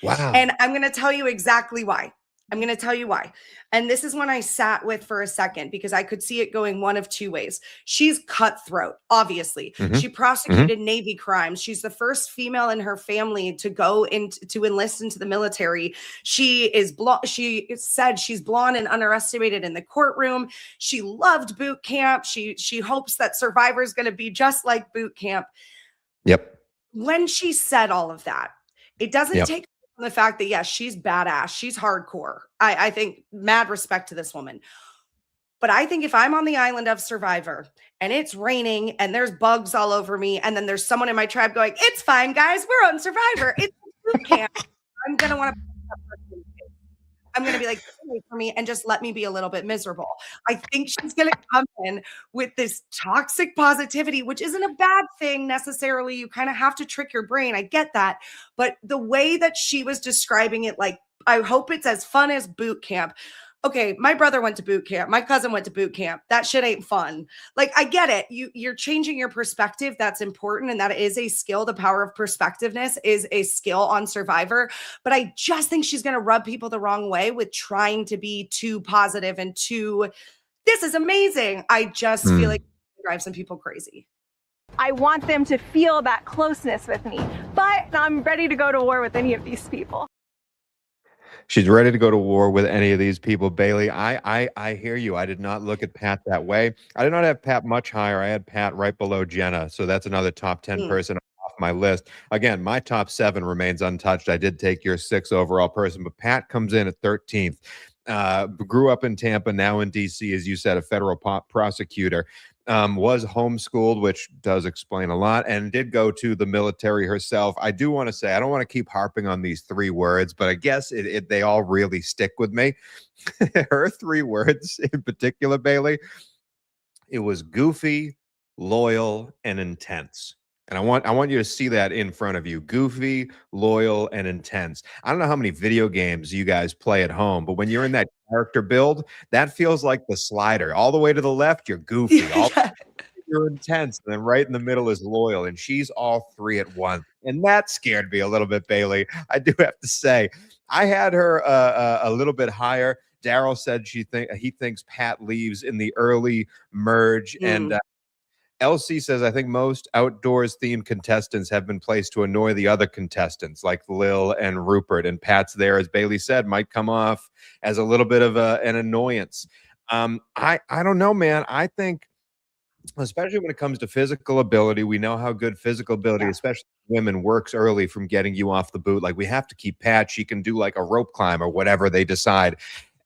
Wow. And I'm going to tell you exactly why. And this is one I sat with for a second because I could see it going one of 2 ways. She's cutthroat, obviously. She prosecuted Navy crimes. She's the first female in her family to go to enlist into the military. She is she said she's blonde and underestimated in the courtroom. She loved boot camp. She hopes that Survivor is going to be just like boot camp. Yep. When she said all of that, it doesn't take the fact that, yes, she's badass. She's hardcore. I think mad respect to this woman. But I think if I'm on the island of Survivor and it's raining and there's bugs all over me, and then there's someone in my tribe going, it's fine, guys, we're on Survivor. It's boot camp. I'm going to want to I'm going to be like, wait for me and just let me be a little bit miserable. I think she's going to come in with this toxic positivity, which isn't a bad thing necessarily. You kind of have to trick your brain. I get that. But the way that she was describing it, like, I hope it's as fun as boot camp. Okay, my brother went to boot camp. My cousin went to boot camp. That shit ain't fun. Like, I get it. You're changing your perspective. That's important. And that is a skill. The power of perspectiveness is a skill on Survivor. But I just think she's going to rub people the wrong way with trying to be too positive and too, this is amazing. I just feel like it drives some people crazy. I want them to feel that closeness with me, but I'm ready to go to war with any of these people. She's ready to go to war with any of these people, Bailey. I hear you. I did not look at Pat that way. I did not have Pat much higher. I had Pat right below Jenna. So that's another top 10 person off my list. Again, my top 7 remains untouched. I did take your 6 overall person, but Pat comes in at 13th. Grew up in Tampa, now in DC, as you said, a federal prosecutor. Was homeschooled, which does explain a lot, and did go to the military herself. I do want to say, I don't want to keep harping on these 3 words, but I guess they all really stick with me. Her 3 words in particular, Bailey, it was goofy, loyal, and intense. And I want you to see that in front of you. Goofy, loyal, and intense. I don't know how many video games you guys play at home, but when you're in that character build, that feels like the slider. All the way to the left, you're goofy. You're intense. And then right in the middle is loyal. And she's all 3 at once. And that scared me a little bit, Bailey. I do have to say. I had her a little bit higher. Daryl said he thinks Pat leaves in the early merge. And LC says, I think most outdoors themed contestants have been placed to annoy the other contestants like Lil and Rupert, and Pat's there, as Bailey said, might come off as a little bit of an annoyance. I don't know, man. I think, especially when it comes to physical ability, we know how good physical ability, especially women, works early from getting you off the boot. Like, we have to keep Pat. She can do like a rope climb or whatever they decide.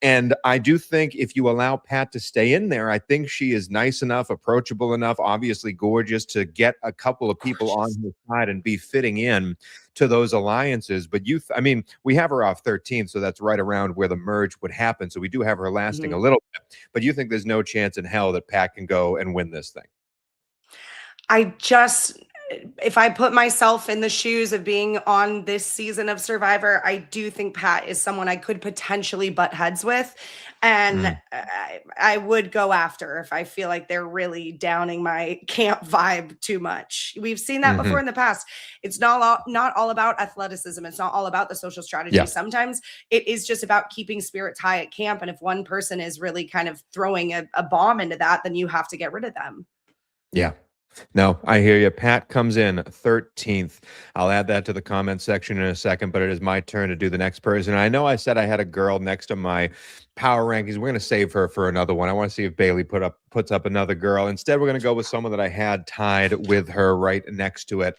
And I do think if you allow Pat to stay in there, I think she is nice enough, approachable enough, obviously gorgeous, to get a couple of people on her side and be fitting in to those alliances. But I mean, we have her off 13th, so that's right around where the merge would happen. So we do have her lasting a little bit. But you think there's no chance in hell that Pat can go and win this thing? If I put myself in the shoes of being on this season of Survivor, I do think Pat is someone I could potentially butt heads with. And I would go after if I feel like they're really downing my camp vibe too much. We've seen that before in the past. It's not all about athleticism. It's not all about the social strategy. Sometimes it is just about keeping spirits high at camp. And if one person is really kind of throwing a bomb into that, then you have to get rid of them. Yeah. No, I hear you. Pat comes in 13th. I'll add that to the comment section in a second, but it is my turn to do the next person. I know I said I had a girl next to my power rankings. We're going to save her for another one. I want to see if Bailey puts up another girl. Instead, we're going to go with someone that I had tied with her right next to it.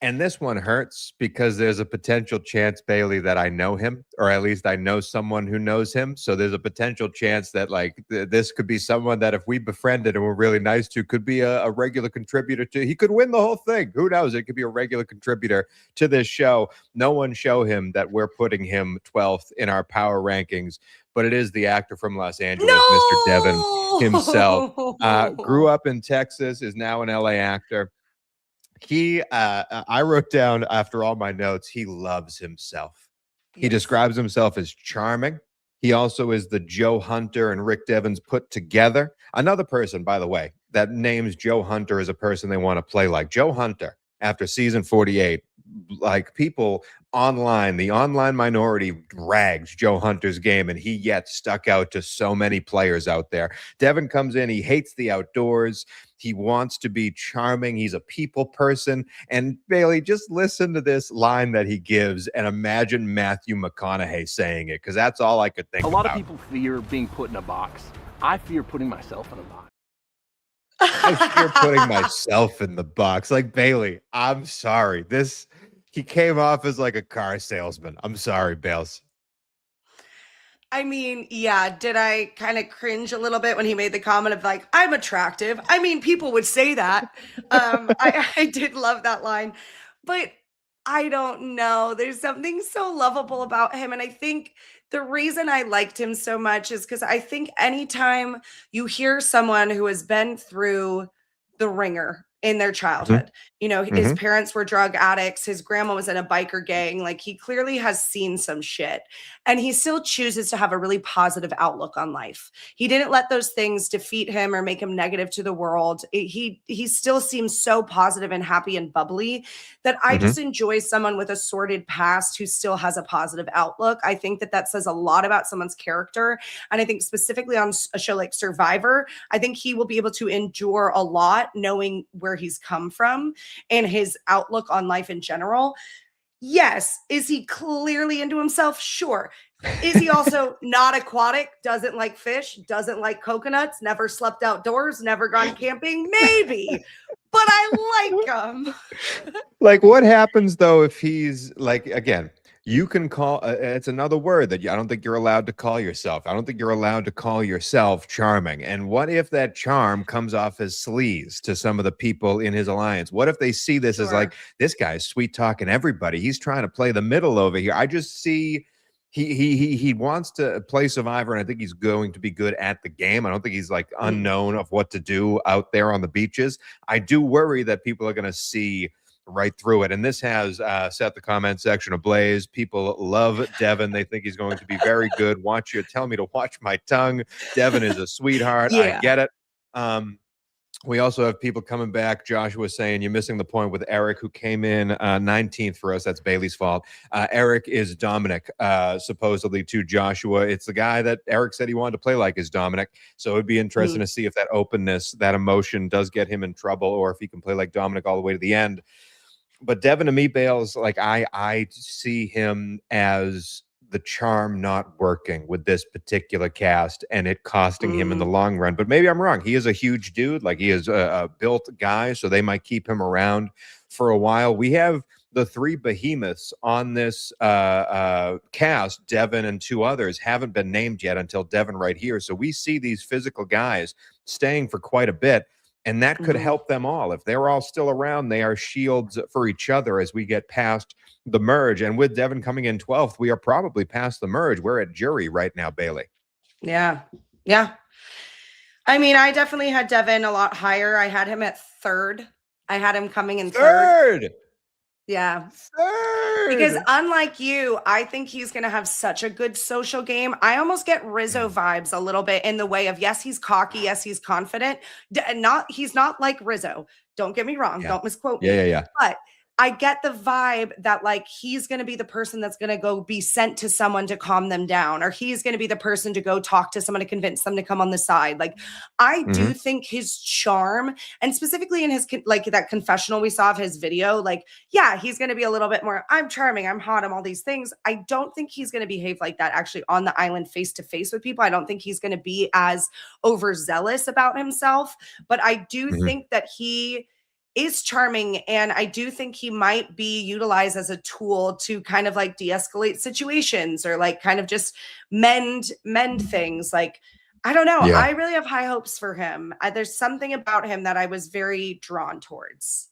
And this one hurts because there's a potential chance, Bailey, that I know him, or at least I know someone who knows him. So there's a potential chance that like this could be someone that if we befriended and were really nice to, could be a regular contributor to. He could win the whole thing. Who knows? It could be a regular contributor to this show. No one show him that we're putting him 12th in our power rankings. But it is the actor from Los Angeles, Mr. Devin himself. Grew up in Texas, is now an LA actor. I wrote down after all my notes, he loves himself. He describes himself as charming. He also is the Joe Hunter and Rick Devens put together. Another person, by the way, that names Joe Hunter as a person they want to play like. Joe Hunter, after season 48, like people online, the online minority rags Joe Hunter's game, and he yet stuck out to so many players out there. Devin comes in, he hates the outdoors. He wants to be charming. He's a people person. And Bailey, just listen to this line that he gives and imagine Matthew McConaughey saying it, because that's all I could think about. A lot of people fear being put in a box. I fear putting myself in a box. I fear putting myself in the box. Like, Bailey, I'm sorry. He came off as like a car salesman. I'm sorry, Bales. I mean, yeah, did I kind of cringe a little bit when he made the comment of like, I'm attractive? I mean, people would say that. I did love that line, but I don't know. There's something so lovable about him. And I think The reason I liked him so much is because I think anytime you hear someone who has been through the ringer in their childhood, you know, his parents were drug addicts, his grandma was in a biker gang, like he clearly has seen some shit, and he still chooses to have a really positive outlook on life. He didn't let those things defeat him or make him negative to the world. He still seems so positive and happy and bubbly that I just enjoy someone with a sordid past who still has a positive outlook. I think that that says a lot about someone's character, and I think specifically on a show like Survivor, I think he will be able to endure a lot knowing where he's come from and his outlook on life in general. Yes. Is he clearly into himself? Sure. Is he also not aquatic, doesn't like fish, doesn't like coconuts, never slept outdoors, never gone camping? Maybe. But I like him. Like, what happens though if he's like, again, you can call it's another word that I don't think you're allowed to call yourself. I don't think you're allowed to call yourself charming. And what if that charm comes off as sleaze to some of the people in his alliance? What if they see this as like, this guy's sweet talking everybody, he's trying to play the middle over here? I just see he wants to play Survivor, and I think he's going to be good at the game. I don't think he's like unknown of what to do out there on the beaches. I do worry that people are going to see right through it, and this has set the comment section ablaze. People love Devin. They think he's going to be very good. Tell me to watch my tongue. Devin is a sweetheart. I get it. We also have people coming back. Joshua saying you're missing the point with Eric, who came in 19th for us. That's Bailey's fault. Eric is Dominic, supposedly to Joshua. It's the guy that Eric said he wanted to play like is Dominic. So it'd be interesting to see if that openness, that emotion does get him in trouble, or if he can play like Dominic all the way to the end. But Devin to me, Bales, like I see him as the charm not working with this particular cast and it costing him in the long run. But maybe I'm wrong. He is a huge dude. Like, he is a built guy, so they might keep him around for a while. We have the three behemoths on this cast. Devin and two others haven't been named yet until Devin right here. So we see these physical guys staying for quite a bit. And that could help them all. If they're all still around, they are shields for each other as we get past the merge. And with Devin coming in 12th, we are probably past the merge. We're at jury right now, Bailey. Yeah. Yeah. I mean, I definitely had Devin a lot higher. I had him at 3rd. I had him coming in 3rd. Yeah. 3rd. Because unlike you, I think he's going to have such a good social game. I almost get Rizzo vibes a little bit in the way of, yes, he's cocky. Yes, he's confident. He's not like Rizzo. Don't get me wrong. Don't misquote me. Yeah. But I get the vibe that like he's going to be the person that's going to go be sent to someone to calm them down, or he's going to be the person to go talk to someone to convince them to come on the side. Like, I do think his charm, and specifically in his like that confessional we saw of his video, like, yeah, he's going to be a little bit more, I'm charming, I'm hot, I'm all these things. I don't think he's going to behave like that actually on the island face to face with people. I don't think he's going to be as overzealous about himself, but I do think that he is charming, and I do think he might be utilized as a tool to kind of like de-escalate situations, or like kind of just mend things. Like, I don't know. I really have high hopes for him. There's something about him that I was very drawn towards.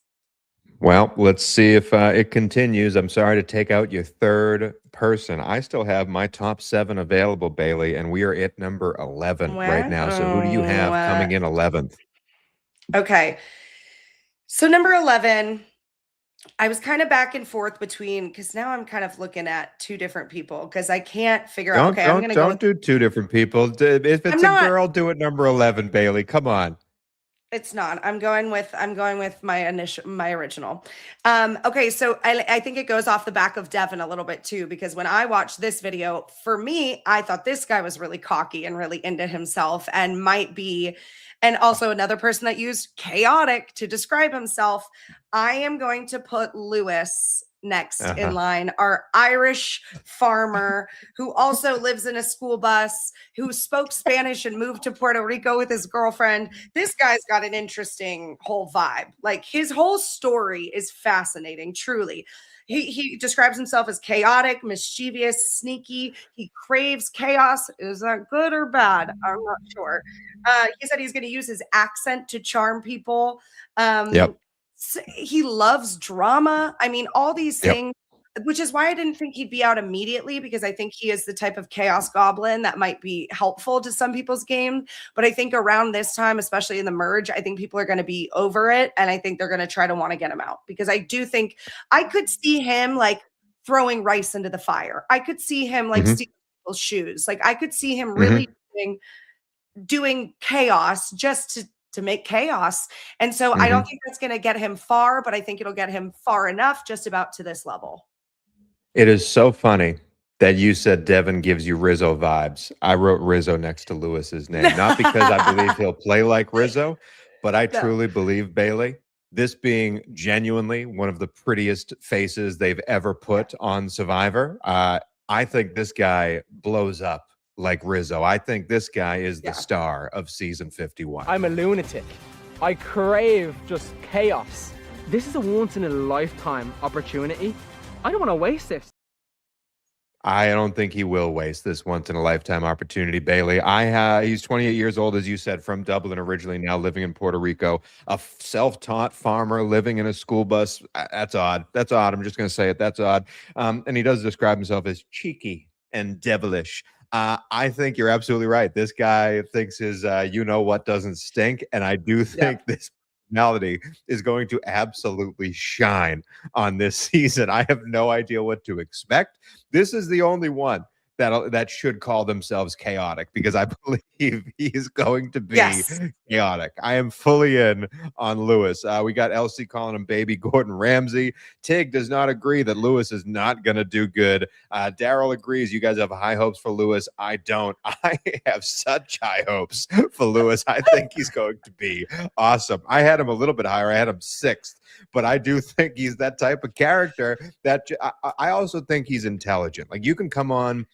Well, let's see if it continues. I'm sorry to take out your 3rd person. I still have my top 7 available, Bailey, and we are at number 11 right now. So who do you have coming in 11th? Okay. So number 11, I was kind of back and forth between, because now I'm kind of looking at 2 different people because I can't figure out. Okay, I'm going to go. Don't do 2 different people. If it's a girl, do it number 11, Bailey. Come on. It's not. I'm going with my original. Okay, so I think it goes off the back of Devin a little bit too, because when I watched this video, for me, I thought this guy was really cocky and really into himself, and might be. And also another person that used chaotic to describe himself. I am going to put Lewis next in line, our Irish farmer who also lives in a school bus, who spoke Spanish and moved to Puerto Rico with his girlfriend. This guy's got an interesting whole vibe. Like, his whole story is fascinating, truly. He describes himself as chaotic, mischievous, sneaky. He craves chaos. Is that good or bad? I'm not sure. He said he's going to use his accent to charm people. He loves drama. I mean, all these things which is why I didn't think he'd be out immediately, because I think he is the type of chaos goblin that might be helpful to some people's game. But I think around this time, especially in the merge, I think people are going to be over it. And I think they're going to try to want to get him out, because I do think I could see him like throwing rice into the fire. I could see him like stealing people's shoes. Like I could see him really doing chaos just to make chaos. And so I don't think that's going to get him far, but I think it'll get him far enough just about to this level. It is so funny that you said Devin gives you Rizzo vibes. I wrote Rizzo next to Lewis's name, not because I believe he'll play like Rizzo, but I truly believe, Bailey, this being genuinely one of the prettiest faces they've ever put on Survivor. I think this guy blows up like Rizzo. I think this guy is the star of season 51. I'm a lunatic. I crave just chaos. This is a once in a lifetime opportunity. I don't want to waste this. I don't think he will waste this once in a lifetime opportunity, Bailey. He's 28 years old, as you said, from Dublin originally, now living in Puerto Rico. A self-taught farmer living in a school bus. That's odd. That's odd. I'm just going to say it. That's odd. And he does describe himself as cheeky and devilish. I think you're absolutely right. This guy thinks his you-know-what doesn't stink, and I do think this personality is going to absolutely shine on this season. I have no idea what to expect. This is the only one that should call themselves chaotic, because I believe he is going to be chaotic. I am fully in on Lewis. We got Elsie calling him baby Gordon Ramsay. Tig does not agree that Lewis is not going to do good. Daryl agrees. You guys have high hopes for Lewis. I don't. I have such high hopes for Lewis. I think he's going to be awesome. I had him a little bit higher. I had him 6th. But I do think he's that type of character that I also think he's intelligent. Like, you can come on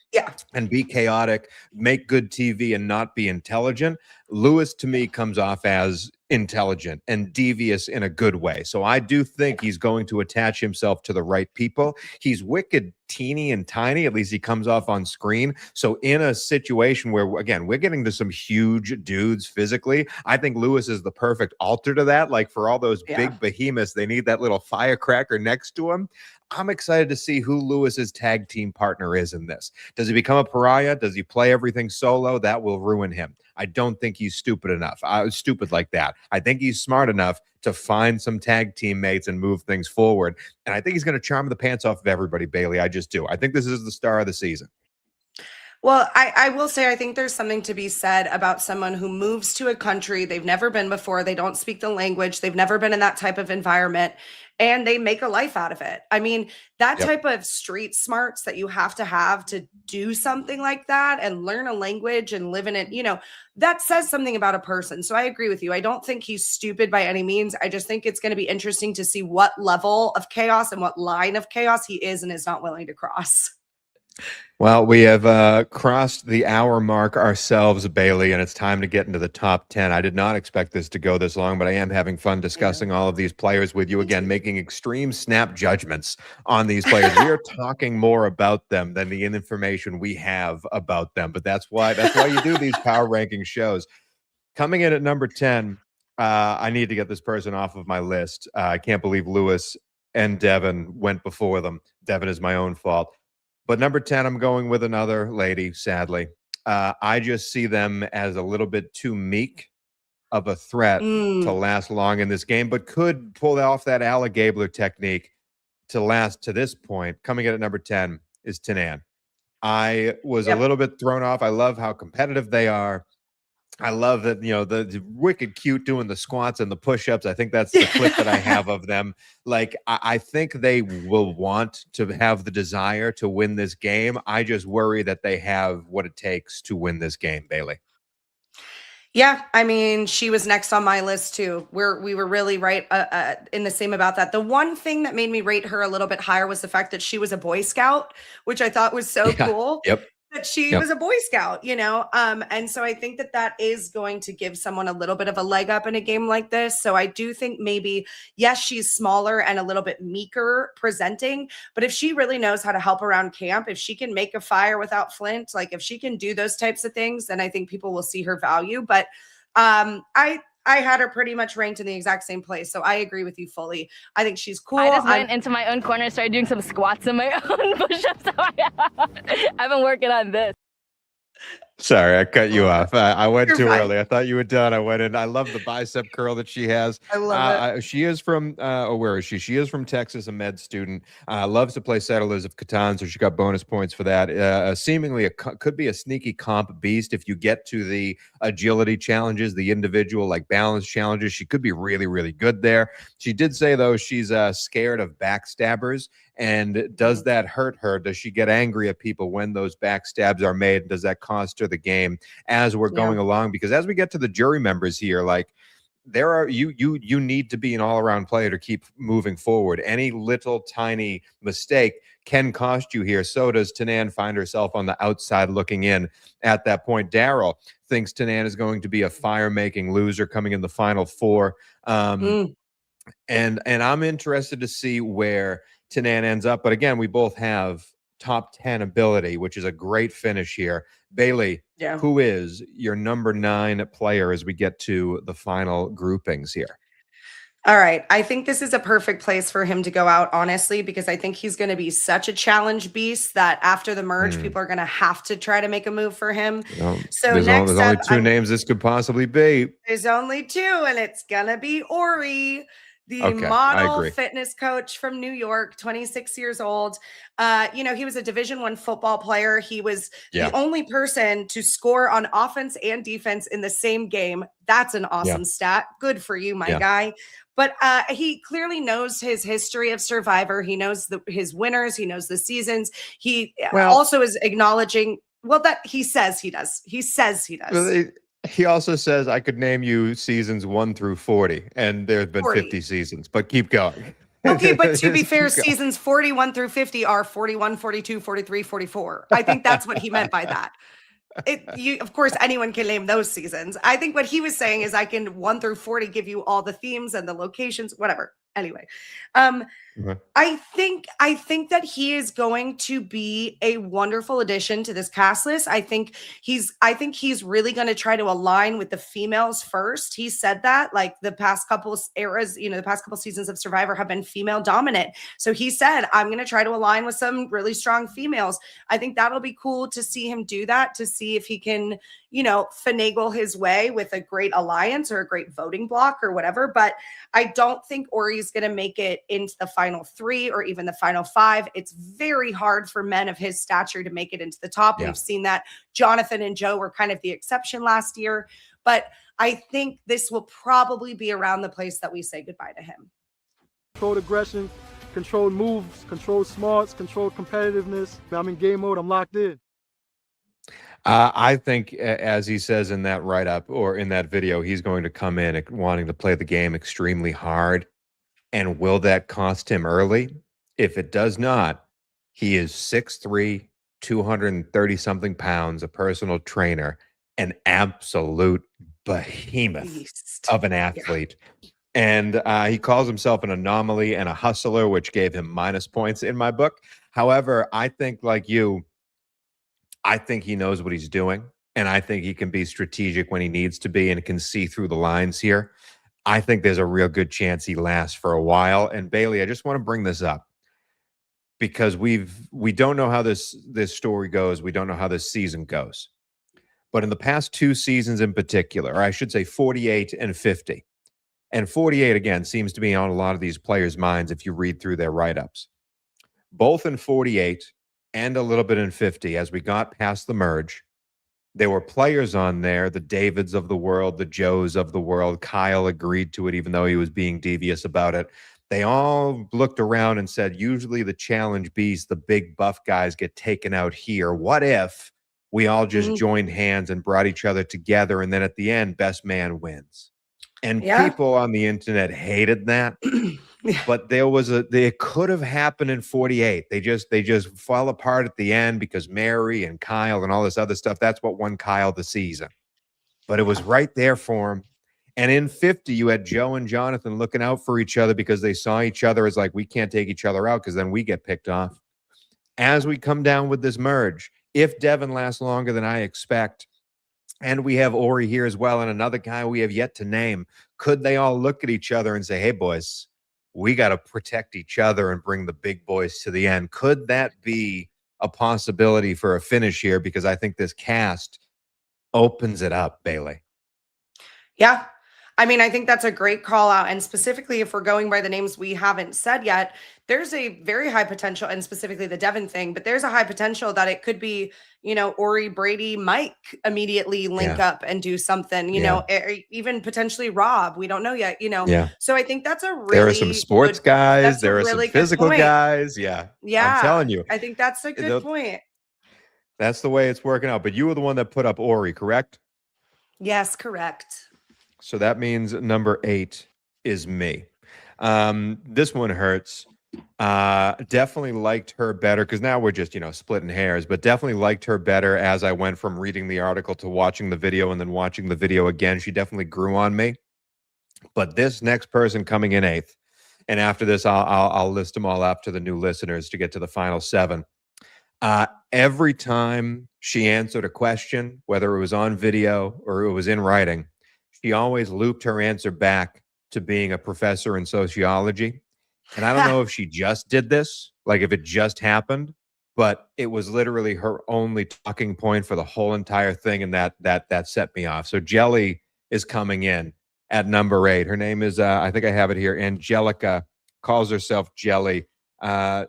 and be chaotic, make good TV, and not be intelligent. Lewis, to me, comes off as intelligent and devious in a good way. So I do think he's going to attach himself to the right people. He's wicked teeny and tiny, at least he comes off on screen. So in a situation where, again, we're getting to some huge dudes physically, I think Lewis is the perfect alter to that. Like, for all those big behemoths, they need that little firecracker next to him. I'm excited to see who Lewis's tag team partner is in this. Does he become a pariah? Does he play everything solo? That will ruin him. I don't think he's stupid enough. Stupid like that. I think he's smart enough to find some tag teammates and move things forward. And I think he's going to charm the pants off of everybody, Bailey. I just do. I think this is the star of the season. Well, I will say, I think there's something to be said about someone who moves to a country they've never been before. They don't speak the language. They've never been in that type of environment, and they make a life out of it. I mean, that type of street smarts that you have to do something like that and learn a language and live in it, you know, that says something about a person. So I agree with you. I don't think he's stupid by any means. I just think it's going to be interesting to see what level of chaos and what line of chaos he is and is not willing to cross. Well, we have crossed the hour mark ourselves, Bailey, and it's time to get into the top 10. I did not expect this to go this long, but I am having fun discussing all of these players with you, again, making extreme snap judgments on these players. We are talking more about them than the information we have about them, but that's why you do these power ranking shows. Coming in at number 10, I need to get this person off of my list. I can't believe Lewis and Devin went before them. Devin is my own fault. But number 10, I'm going with another lady, sadly. I just see them as a little bit too meek of a threat to last long in this game, but could pull off that Ala Gabler technique to last to this point. Coming in at number 10 is Tanan. I was a little bit thrown off. I love how competitive they are. I love that, you know, the wicked cute doing the squats and the push-ups. I think that's the clip that I have of them. Like, I think they will want to have the desire to win this game. I just worry that they have what it takes to win this game, Bailey. Yeah, I mean, she was next on my list too. We were really right in the same about that. The one thing that made me rate her a little bit higher was the fact that she was a Boy Scout, which I thought was so cool. That she was a Boy Scout, you know? And so I think that is going to give someone a little bit of a leg up in a game like this. So I do think maybe, yes, she's smaller and a little bit meeker presenting, but if she really knows how to help around camp, if she can make a fire without flint, like if she can do those types of things, then I think people will see her value. But I I had her pretty much ranked in the exact same place. So I agree with you fully. I think she's cool. I just went into my own corner, started doing some squats in my own push-ups. So I've been working on this. Sorry, I cut you off. I went You're too fine. early. I thought you were done. I went in. I love the bicep curl that she has. I love it. She is from, where is she? She is from Texas, a med student. Loves to play Settlers of Catan, so she got bonus points for that. Seemingly, could be a sneaky comp beast if you get to the agility challenges, the individual like balance challenges. She could be really, really good there. She did say, though, she's scared of backstabbers. And does that hurt her? Does she get angry at people when those backstabs are made? Does that cost her the game as we're going along? Because as we get to the jury members here, like there are you need to be an all-around player to keep moving forward. Any little tiny mistake can cost you here. So does Tanan find herself on the outside looking in at that point. Daryl thinks Tanan is going to be a fire-making loser coming in the final four. And I'm interested to see where Tanan ends up. But again, we both have top 10 ability, which is a great finish here. Bailey, who is your number 9 player as we get to the final groupings here? All right. I think this is a perfect place for him to go out, honestly, because I think he's going to be such a challenge beast that after the merge, people are going to have to try to make a move for him. So there's next only up, 2 names this could possibly be. There's only 2, and it's going to be Ori, the Okay, I model agree. fitness coach from New York, 26 years old. You know, he was a Division I football player. He was the only person to score on offense and defense in the same game. That's an awesome stat. Good for you, my guy. But he clearly knows his history of Survivor. He knows his winners. He knows the seasons. He also is acknowledging, that he says he does. He says he does. He also says, I could name you seasons 1 through 40, and there have been 40. 50 seasons, but keep going. Okay, but to be fair, Keep going. seasons 41 through 50 are 41, 42, 43, 44. I think that's what he meant by that. Of course, anyone can name those seasons. I think what he was saying is I can 1 through 40 give you all the themes and the locations, whatever. Anyway, I think that he is going to be a wonderful addition to this cast list. I think he's really going to try to align with the females first. He said that like the past couple eras, the past couple seasons of Survivor have been female dominant. So he said, I'm going to try to align with some really strong females. I think that'll be cool to see him do that, to see if he can, finagle his way with a great alliance or a great voting block or whatever. But I don't think Ori's going to make it into the final 3 or even the final 5. It's very hard for men of his stature to make it into the top. We've seen that. Jonathan and Joe were kind of the exception last year. But I think this will probably be around the place that we say goodbye to him. Controlled aggression, controlled moves, controlled smarts, controlled competitiveness. I'm in game mode. I'm locked in. I think, as he says in that write-up or in that video, he's going to come in wanting to play the game extremely hard. And will that cost him early? If it does not, he is 6'3", 230-something pounds, a personal trainer, an absolute behemoth of an athlete. And he calls himself an anomaly and a hustler, which gave him minus points in my book. However, I think like you, I think he knows what he's doing, and I think he can be strategic when he needs to be and can see through the lines here. I think there's a real good chance he lasts for a while. And Bailey, I just want to bring this up because we don't know how this story goes. We don't know how this season goes. But in the past 2 seasons in particular, or I should say 48 and 50, and 48 again seems to be on a lot of these players' minds if you read through their write-ups. Both in 48 and a little bit in 50, as we got past the merge, there were players on there, the Davids of the world, the Joes of the world. Kyle agreed to it, even though he was being devious about it. They all looked around and said, usually the challenge beasts, the big buff guys get taken out here. What if we all just joined hands and brought each other together, and then at the end, best man wins? And people on the internet hated that. But it could have happened in 48. They just fall apart at the end because Mary and Kyle and all this other stuff. That's what won Kyle the season. But it was right there for him. And in 50, you had Joe and Jonathan looking out for each other because they saw each other as like, we can't take each other out because then we get picked off. As we come down with this merge, if Devin lasts longer than I expect, And we have Ori here as well, and another guy we have yet to name. Could they all look at each other and say, hey, boys, we got to protect each other and bring the big boys to the end? Could that be a possibility for a finish here? Because I think this cast opens it up, Bailey. Yeah. I mean, I think that's a great call out. And specifically, if we're going by the names we haven't said yet, there's a very high potential, and specifically the Devin thing, but there's a high potential that it could be, Ori, Brady, Mike immediately link up and do something, even potentially Rob. We don't know yet, Yeah. So I think that's a really There are some sports guys. There are really some physical point. guys. Yeah. Yeah. I'm telling you. I think that's a good point. That's the way it's working out. But you were the one that put up Ori, correct? Yes, correct. So that means number 8 is me. This one hurts. Definitely liked her better because now we're just, splitting hairs, but definitely liked her better as I went from reading the article to watching the video and then watching the video again. She definitely grew on me. But this next person coming in 8th, and after this, I'll list them all up to the new listeners to get to the final 7. Every time she answered a question, whether it was on video or it was in writing, she always looped her answer back to being a professor in sociology. And I don't know if she just did this, like if it just happened, but it was literally her only talking point for the whole entire thing. And that set me off. So Jelly is coming in at number 8. Her name is, I think I have it here, Angelica, calls herself Jelly.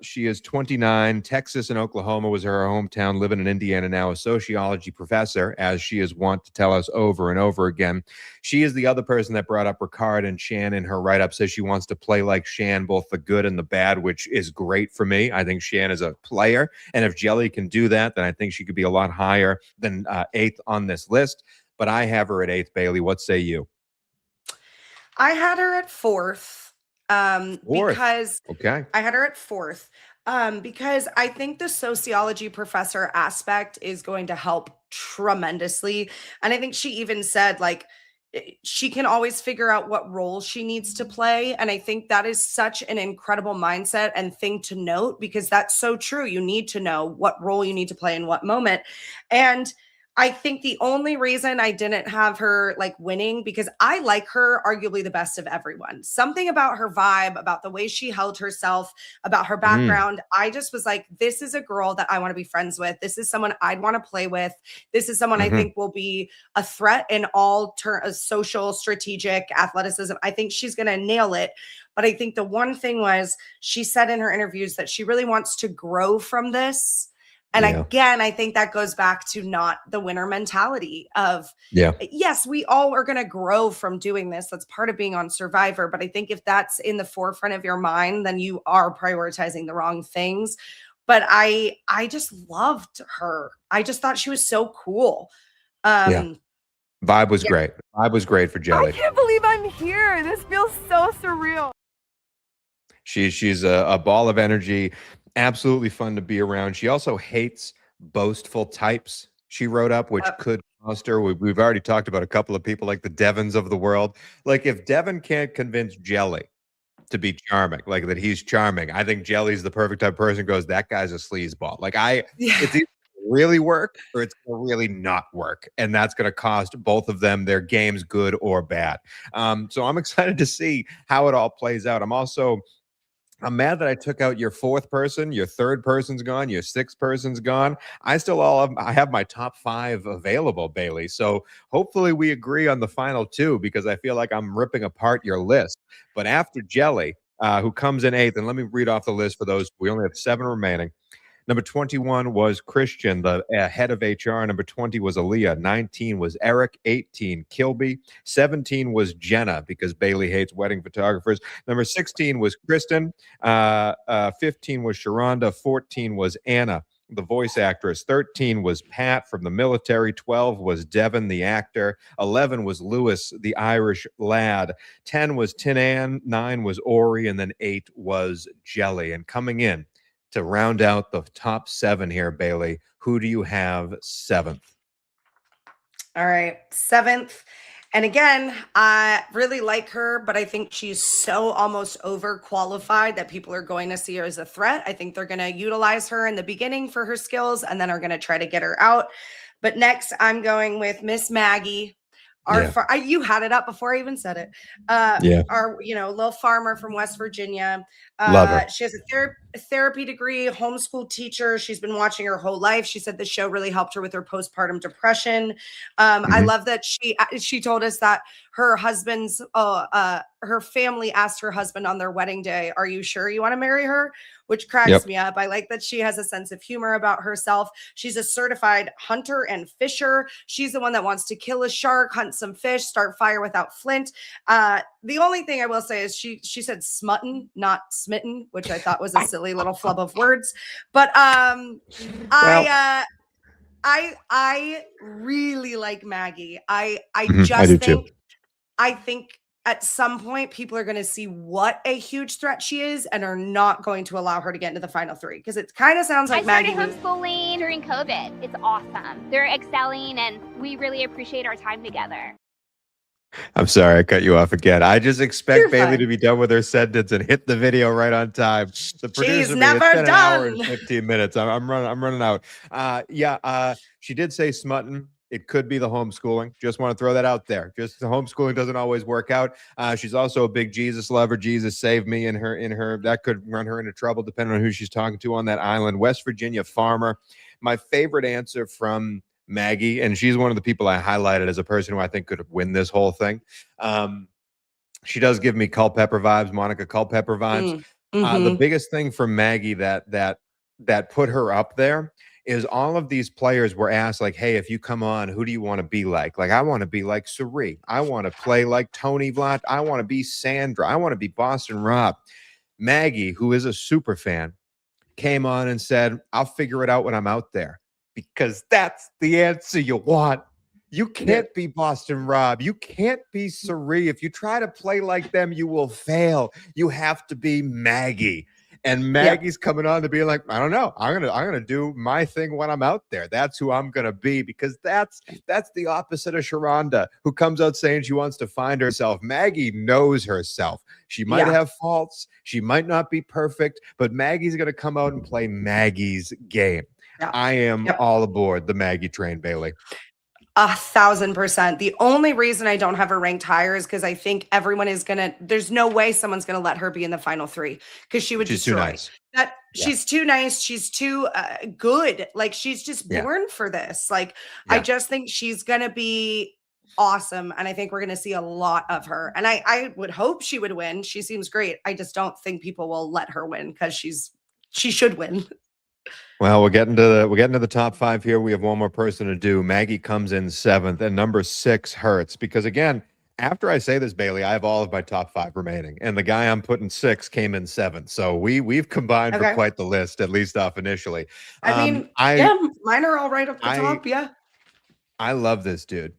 She is 29. Texas and Oklahoma was her hometown, living in Indiana now, a sociology professor, as she is wont to tell us over and over again. She is the other person that brought up Ricard, and Shan in her write-up says she wants to play like Shan, both the good and the bad, which is great for me. I think Shan is a player, and if Jelly can do that, then I think she could be a lot higher than 8th on this list. But I have her at 8th, Bailey. What say you? I had her at 4th. Because I had her at 4th, because I think the sociology professor aspect is going to help tremendously. And I think she even said, she can always figure out what role she needs to play. And I think that is such an incredible mindset and thing to note, because that's so true. You need to know what role you need to play in what moment. And I think the only reason I didn't have her winning, because I like her arguably the best of everyone. Something about her vibe, about the way she held herself, about her background. I just was like, this is a girl that I want to be friends with. This is someone I'd want to play with. This is someone I think will be a threat in all social, strategic, athleticism. I think she's going to nail it. But I think the one thing was, she said in her interviews that she really wants to grow from this. And again, I think that goes back to not the winner mentality of, yes, we all are going to grow from doing this. That's part of being on Survivor. But I think if that's in the forefront of your mind, then you are prioritizing the wrong things. But I just loved her. I just thought she was so cool. Vibe was great. Vibe was great for Jelly. I can't believe I'm here. This feels so surreal. She's a ball of energy. Absolutely fun to be around. She also hates boastful types, she wrote up, which could cost her. We've already talked about a couple of people like the Devins of the world. Like, if Devin can't convince Jelly to be charming, like that he's charming, I think Jelly's the perfect type of person who goes, that guy's a sleazeball. It's either really work or it's going to really not work. And that's going to cost both of them their games, good or bad. So I'm excited to see how it all plays out. I'm mad that I took out your 4th person, your 3rd person's gone, your 6th person's gone. I have my top 5 available, Bailey. So hopefully we agree on the final 2, because I feel like I'm ripping apart your list. But after Jelly, who comes in 8th, and let me read off the list for those. We only have 7 remaining. Number 21 was Christian, the head of HR. Number 20 was Aaliyah. 19 was Eric. 18, Kilby. 17 was Jenna, because Bailey hates wedding photographers. Number 16 was Kristen. 15 was Sharonda. 14 was Anna, the voice actress. 13 was Pat from the military. 12 was Devin, the actor. 11 was Lewis, the Irish lad. 10 was Tinan. 9 was Ori. And then 8 was Jelly. And coming in to round out the top 7 here, Bailey, who do you have 7th? All right, 7th. And again, I really like her, but I think she's so almost overqualified that people are going to see her as a threat. I think they're going to utilize her in the beginning for her skills and then are going to try to get her out. But next, I'm going with Miss Maggie. You had it up before I even said it. Our little farmer from West Virginia. Love her. She has a therapy degree, homeschool teacher. She's been watching her whole life. She said the show really helped her with her postpartum depression. I love that she told us that her husband's her family asked her husband on their wedding day, "Are you sure you want to marry her?" Which cracks me up. I like that she has a sense of humor about herself. She's a certified hunter and fisher. She's the one that wants to kill a shark, hunt some fish, start fire without flint. The only thing I will say is she said smutton, not smitten, which I thought was a silly little flub of words. But I really like Maggie. I think at some point people are going to see what a huge threat she is and are not going to allow her to get into the final three, because it kind of sounds like I started homeschooling during COVID. It's awesome. They're excelling and we really appreciate our time together. I'm sorry I cut you off again. I just expect Bailey to be done with her sentence and hit the video right on time. The producer, She's never it's been done. an hour and 15 minutes. I'm running out. She did say smutton. It could be the homeschooling. Just want to throw that out there. Just the homeschooling doesn't always work out. She's also a big Jesus lover. Jesus saved me in her. That could run her into trouble depending on who she's talking to on that island. West Virginia farmer. My favorite answer from Maggie, and she's one of the people I highlighted as a person who I think could win this whole thing. She does give me Culpepper vibes, Monica Culpepper vibes. The biggest thing for Maggie that put her up there is all of these players were asked, like, hey, if you come on, who do you want to be like? Like, I want to be like Sari. I want to play like Tony Vlad. I want to be Sandra. I want to be Boston Rob. Maggie, who is a super fan, came on and said, I'll figure it out when I'm out there, because that's the answer you want. You can't be Boston Rob. You can't be Sari. If you try to play like them, you will fail. You have to be Maggie. And Maggie's coming on to be like, I don't know. I'm gonna do my thing when I'm out there. That's who I'm gonna be, because that's the opposite of Sharonda, who comes out saying she wants to find herself. Maggie knows herself. She might have faults. She might not be perfect, but Maggie's gonna come out and play Maggie's game. I am all aboard the Maggie train, Bailey. 1,000%. The only reason I don't have her ranked higher is because I think everyone is there's no way someone's gonna let her be in the final three, because she would destroy. Too nice. She's too nice. She's too good. Like, she's just born for this. Like, I just think she's gonna be awesome, and I think we're gonna see a lot of her. And I would hope she would win. She seems great. I just don't think people will let her win, because she should win. Well, we're getting to the top five here. We have one more person to do. Maggie comes in 7th, and number 6 hurts, because again, after I say this, Bailey, I have all of my top 5 remaining, and the guy I'm putting 6 came in 7th. So we've combined for quite the list, at least off initially. Mine are all right up the top. Yeah, I love this dude.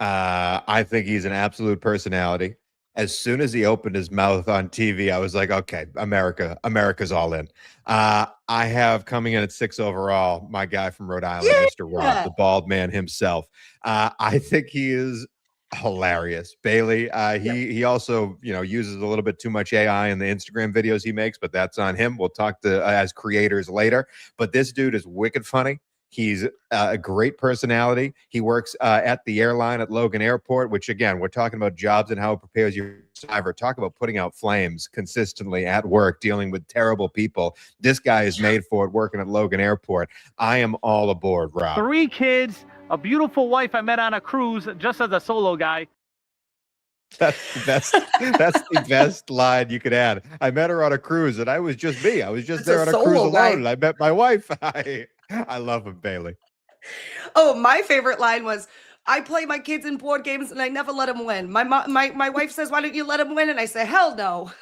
I think he's an absolute personality. As soon as he opened his mouth on TV, I was like, okay, America's all in. I have coming in at 6 overall, my guy from Rhode Island, Mr. Rob, the bald man himself. I think he is hilarious. Bailey, he also, uses a little bit too much AI in the Instagram videos he makes, but that's on him. We'll talk to as creators later. But this dude is wicked funny. He's a great personality. He works at the airline at Logan Airport, which, again, we're talking about jobs and how it prepares you to survive. Talk about putting out flames consistently at work, dealing with terrible people. This guy is made for it, working at Logan Airport. I am all aboard, Rob. 3 kids, a beautiful wife I met on a cruise just as a solo guy. That's the best line you could add. I met her on a cruise, and I was just me. I was just there on a cruise alone, and I met my wife. I love him, Bailey. Oh, my favorite line was, I play my kids in board games and I never let them win. My wife says, why don't you let them win? And I say, hell no.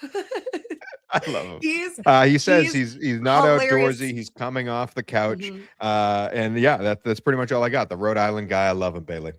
I love him. He says he's not hilarious. Outdoorsy. He's coming off the couch. And yeah, that's pretty much all I got. The Rhode Island guy. I love him, Bailey.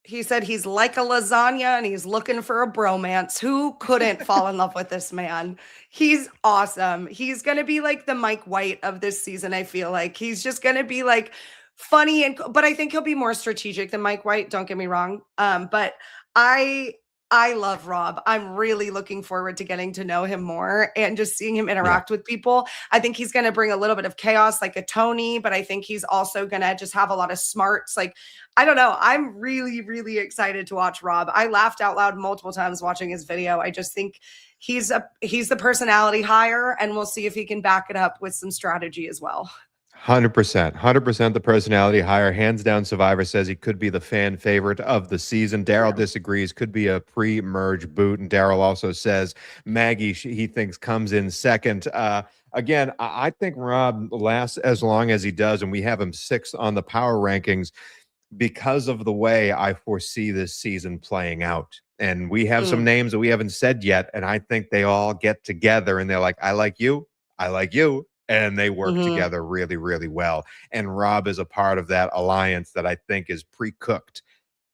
He said he's like a lasagna and he's looking for a bromance. Who couldn't fall in love with this man? He's awesome. He's going to be like the Mike White of this season, I feel like. He's just going to be like funny, but I think he'll be more strategic than Mike White. Don't get me wrong. But I I love Rob. I'm really looking forward to getting to know him more and just seeing him interact with people. I think he's going to bring a little bit of chaos like a Tony, but I think he's also going to just have a lot of smarts. Like, I don't know. I'm really, really excited to watch Rob. I laughed out loud multiple times watching his video. I just think he's the personality hire, and we'll see if he can back it up with some strategy as well. 100% the personality hire. Hands down, Survivor says he could be the fan favorite of the season. Daryl disagrees, could be a pre-merge boot. And Daryl also says Maggie, he thinks, comes in second. Again, I think Rob lasts as long as he does, and we have him 6th on the power rankings because of the way I foresee this season playing out. And we have some names that we haven't said yet, and I think they all get together and they're like, I like you, I like you. And they work together really, really well. And Rob is a part of that alliance that I think is pre-cooked.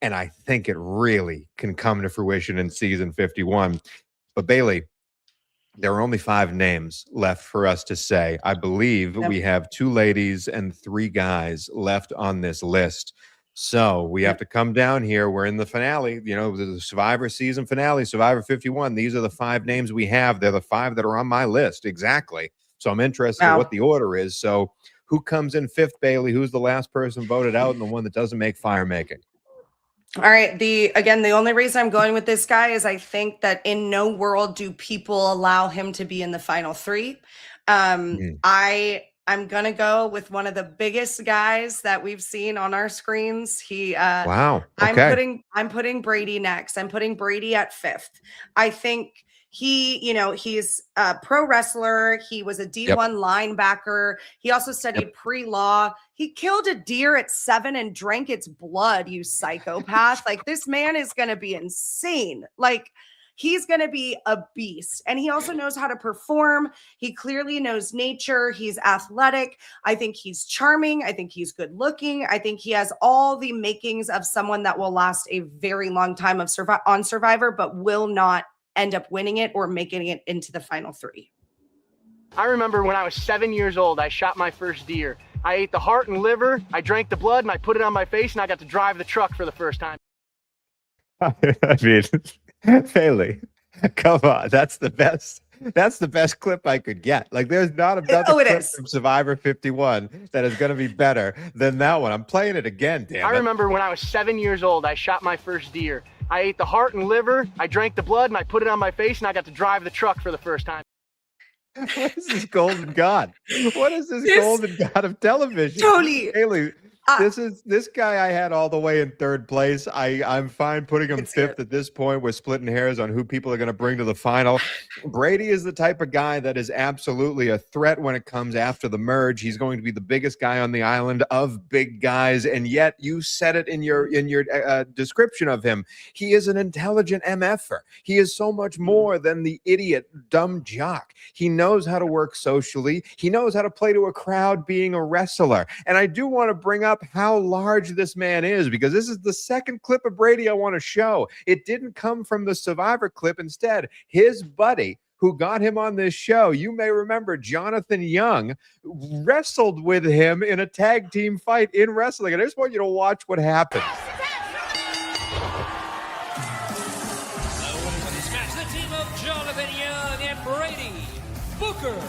And I think it really can come to fruition in season 51. But Bailey, there are only 5 names left for us to say. I believe we have 2 ladies and 3 guys left on this list. So we have to come down here. We're in the finale, you know, the Survivor season finale, Survivor 51. These are the 5 names we have. They're the 5 that are on my list. Exactly. So I'm interested in what the order is. So who comes in 5th, Bailey? Who's the last person voted out and the one that doesn't make fire making? All right. The only reason I'm going with this guy is I think that in no world do people allow him to be in the final 3. I'm going to go with one of the biggest guys that we've seen on our screens. Wow. Okay. I'm putting Brady next. I'm putting Brady at 5th. I think he's a pro wrestler. He was a D1 linebacker. He also studied pre-law. He killed a deer at 7 and drank its blood, you psychopath. Like, this man is going to be insane. Like, he's going to be a beast. And he also knows how to perform. He clearly knows nature. He's athletic. I think he's charming. I think he's good looking. I think he has all the makings of someone that will last a very long time on Survivor, but will not end up winning it or making it into the final 3. I remember when I was 7 years old, I shot my first deer. I ate the heart and liver, I drank the blood, and I put it on my face, and I got to drive the truck for the first time. I mean, Bailey, come on. That's the best clip I could get. Like, there's not another clip from Survivor 51 that is going to be better than that one. I'm playing it again, damn it. I remember when I was 7 years old, I shot my first deer. I ate the heart and liver, I drank the blood, and I put it on my face, and I got to drive the truck for the first time. What is this golden god? What is this golden god of television? Totally. Bailey, this guy I had all the way in 3rd place. I'm fine putting him 5th at this point. We're splitting hairs on who people are going to bring to the final. Brady is the type of guy that is absolutely a threat when it comes after the merge. He's going to be the biggest guy on the island of big guys, and yet you said it in your description of him. He is an intelligent MFer. He is so much more than the idiot dumb jock. He knows how to work socially. He knows how to play to a crowd being a wrestler. And I do want to bring up how large this man is, because this is the 2nd clip of Brady I want to show. It didn't come from the Survivor clip. Instead, his buddy who got him on this show, you may remember Jonathan Young, wrestled with him in a tag team fight in wrestling. And I just want you to watch what happened. The team of Jonathan Young and Brady Booker.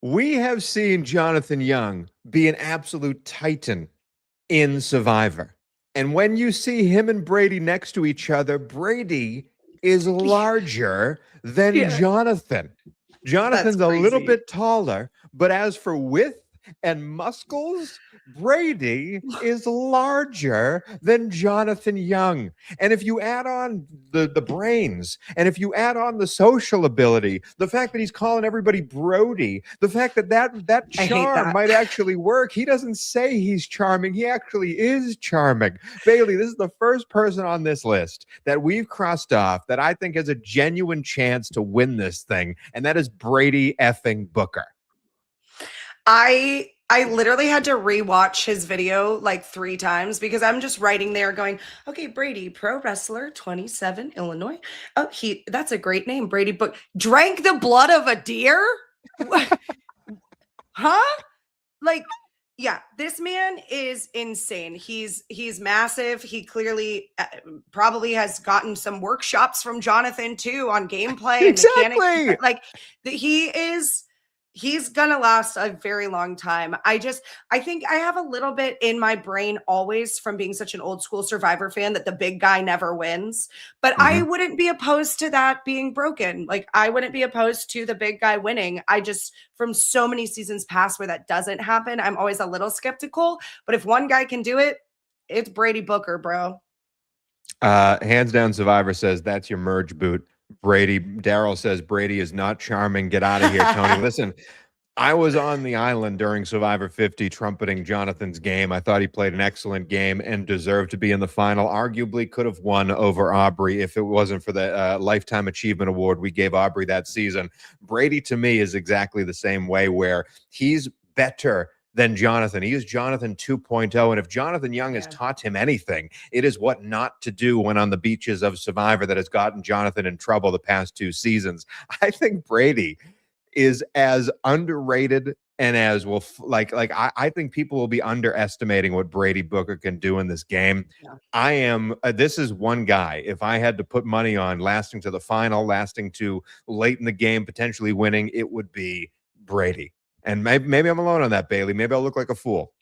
We have seen Jonathan Young be an absolute titan in Survivor. And when you see him and Brady next to each other, Brady is larger than Jonathan. Jonathan's a little bit taller, but as for width and muscles, Brady is larger than Jonathan Young. And if you add on the brains, and if you add on the social ability, the fact that he's calling everybody Brody, the fact that charm might actually work. He doesn't say he's charming. He actually is charming. Bailey, this is the first person on this list that we've crossed off that I think has a genuine chance to win this thing, and that is Brady effing Booker. I literally had to rewatch his video like 3 times because I'm just writing there going, okay, Brady, pro wrestler, 27, Illinois. Oh, that's a great name, Brady. But drank the blood of a deer? Huh? Like, Yeah, this man is insane. He's massive. He clearly probably has gotten some workshops from Jonathan too on gameplay and mechanics. Like he's gonna last a very long time. I think I have a little bit in my brain always from being such an old school Survivor fan that the big guy never wins. But I wouldn't be opposed to that being broken. Like I wouldn't be opposed to the big guy winning. I just, from so many seasons past where that doesn't happen, I'm always a little skeptical. But if one guy can do it, it's Brady Booker, bro. Hands down, Survivor says that's your merge boot. Daryl says Brady is not charming. Get out of here, Tony. Listen, I was on the island during Survivor 50 trumpeting Jonathan's game. I thought he played an excellent game and deserved to be in the final. Arguably could have won over Aubrey if it wasn't for the Lifetime Achievement Award we gave Aubrey that season. Brady, to me, is exactly the same way, where he's better than Jonathan. He is Jonathan 2.0. And if Jonathan Young has taught him anything, it is what not to do when on the beaches of Survivor that has gotten Jonathan in trouble the past 2 seasons. I think Brady is as underrated and as well, I think people will be underestimating what Brady Booker can do in this game. This is one guy, if I had to put money on lasting to the final, lasting to late in the game, potentially winning, it would be Brady. And maybe I'm alone on that, Bailey. Maybe I'll look like a fool.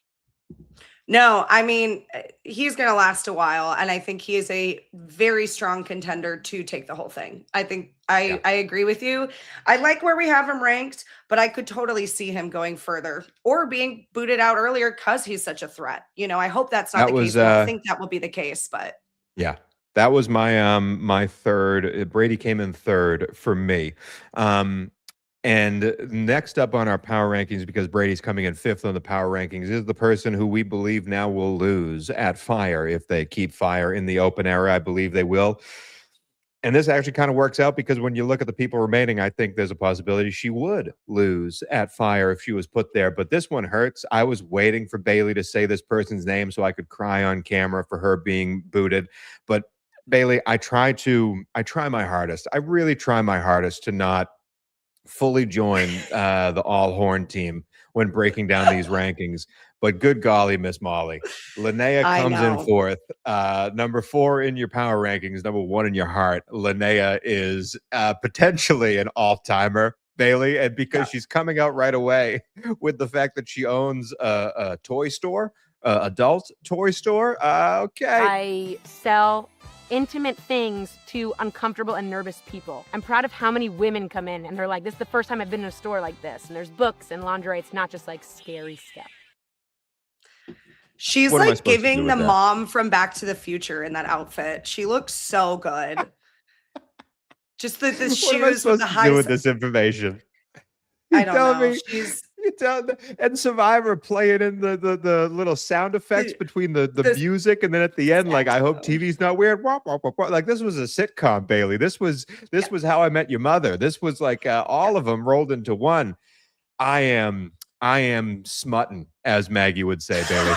No, I mean, he's going to last a while. And I think he is a very strong contender to take the whole thing. I think I agree with you. I like where we have him ranked, but I could totally see him going further or being booted out earlier because he's such a threat. You know, I hope that's not the case. I don't think that will be the case, but. Yeah, that was my my third. Brady came in third for me. And next up on our power rankings, because Brady's coming in 5th on the power rankings, is the person who we believe now will lose at Fire if they keep Fire in the open era. I believe they will. And this actually kind of works out because when you look at the people remaining, I think there's a possibility she would lose at Fire if she was put there. But this one hurts. I was waiting for Bailey to say this person's name so I could cry on camera for her being booted. But Bailey, I try my hardest. I really try my hardest to not fully join the all horn team when breaking down these rankings, but good golly, Miss Molly, Linnea comes in 4th, number 4 in your power rankings, number 1 in your heart. Linnea is potentially an all-timer, Bailey, and because she's coming out right away with the fact that she owns a toy store, adult toy store. Okay, I sell intimate things to uncomfortable and nervous people. I'm proud of how many women come in and they're like, this is the first time I've been in a store like this. And there's books and lingerie. It's not just like scary stuff. She's like giving the mom from Back to the Future in that outfit. She looks so good. Just the shoes with the high. Do with this information? I don't know. And Survivor playing in the little sound effects between the music, and then at the end, like, I hope TV's not weird. Like, this was a sitcom, Bailey. This was How I Met Your Mother. This was like all of them rolled into one. I am smutting, as Maggie would say, Bailey.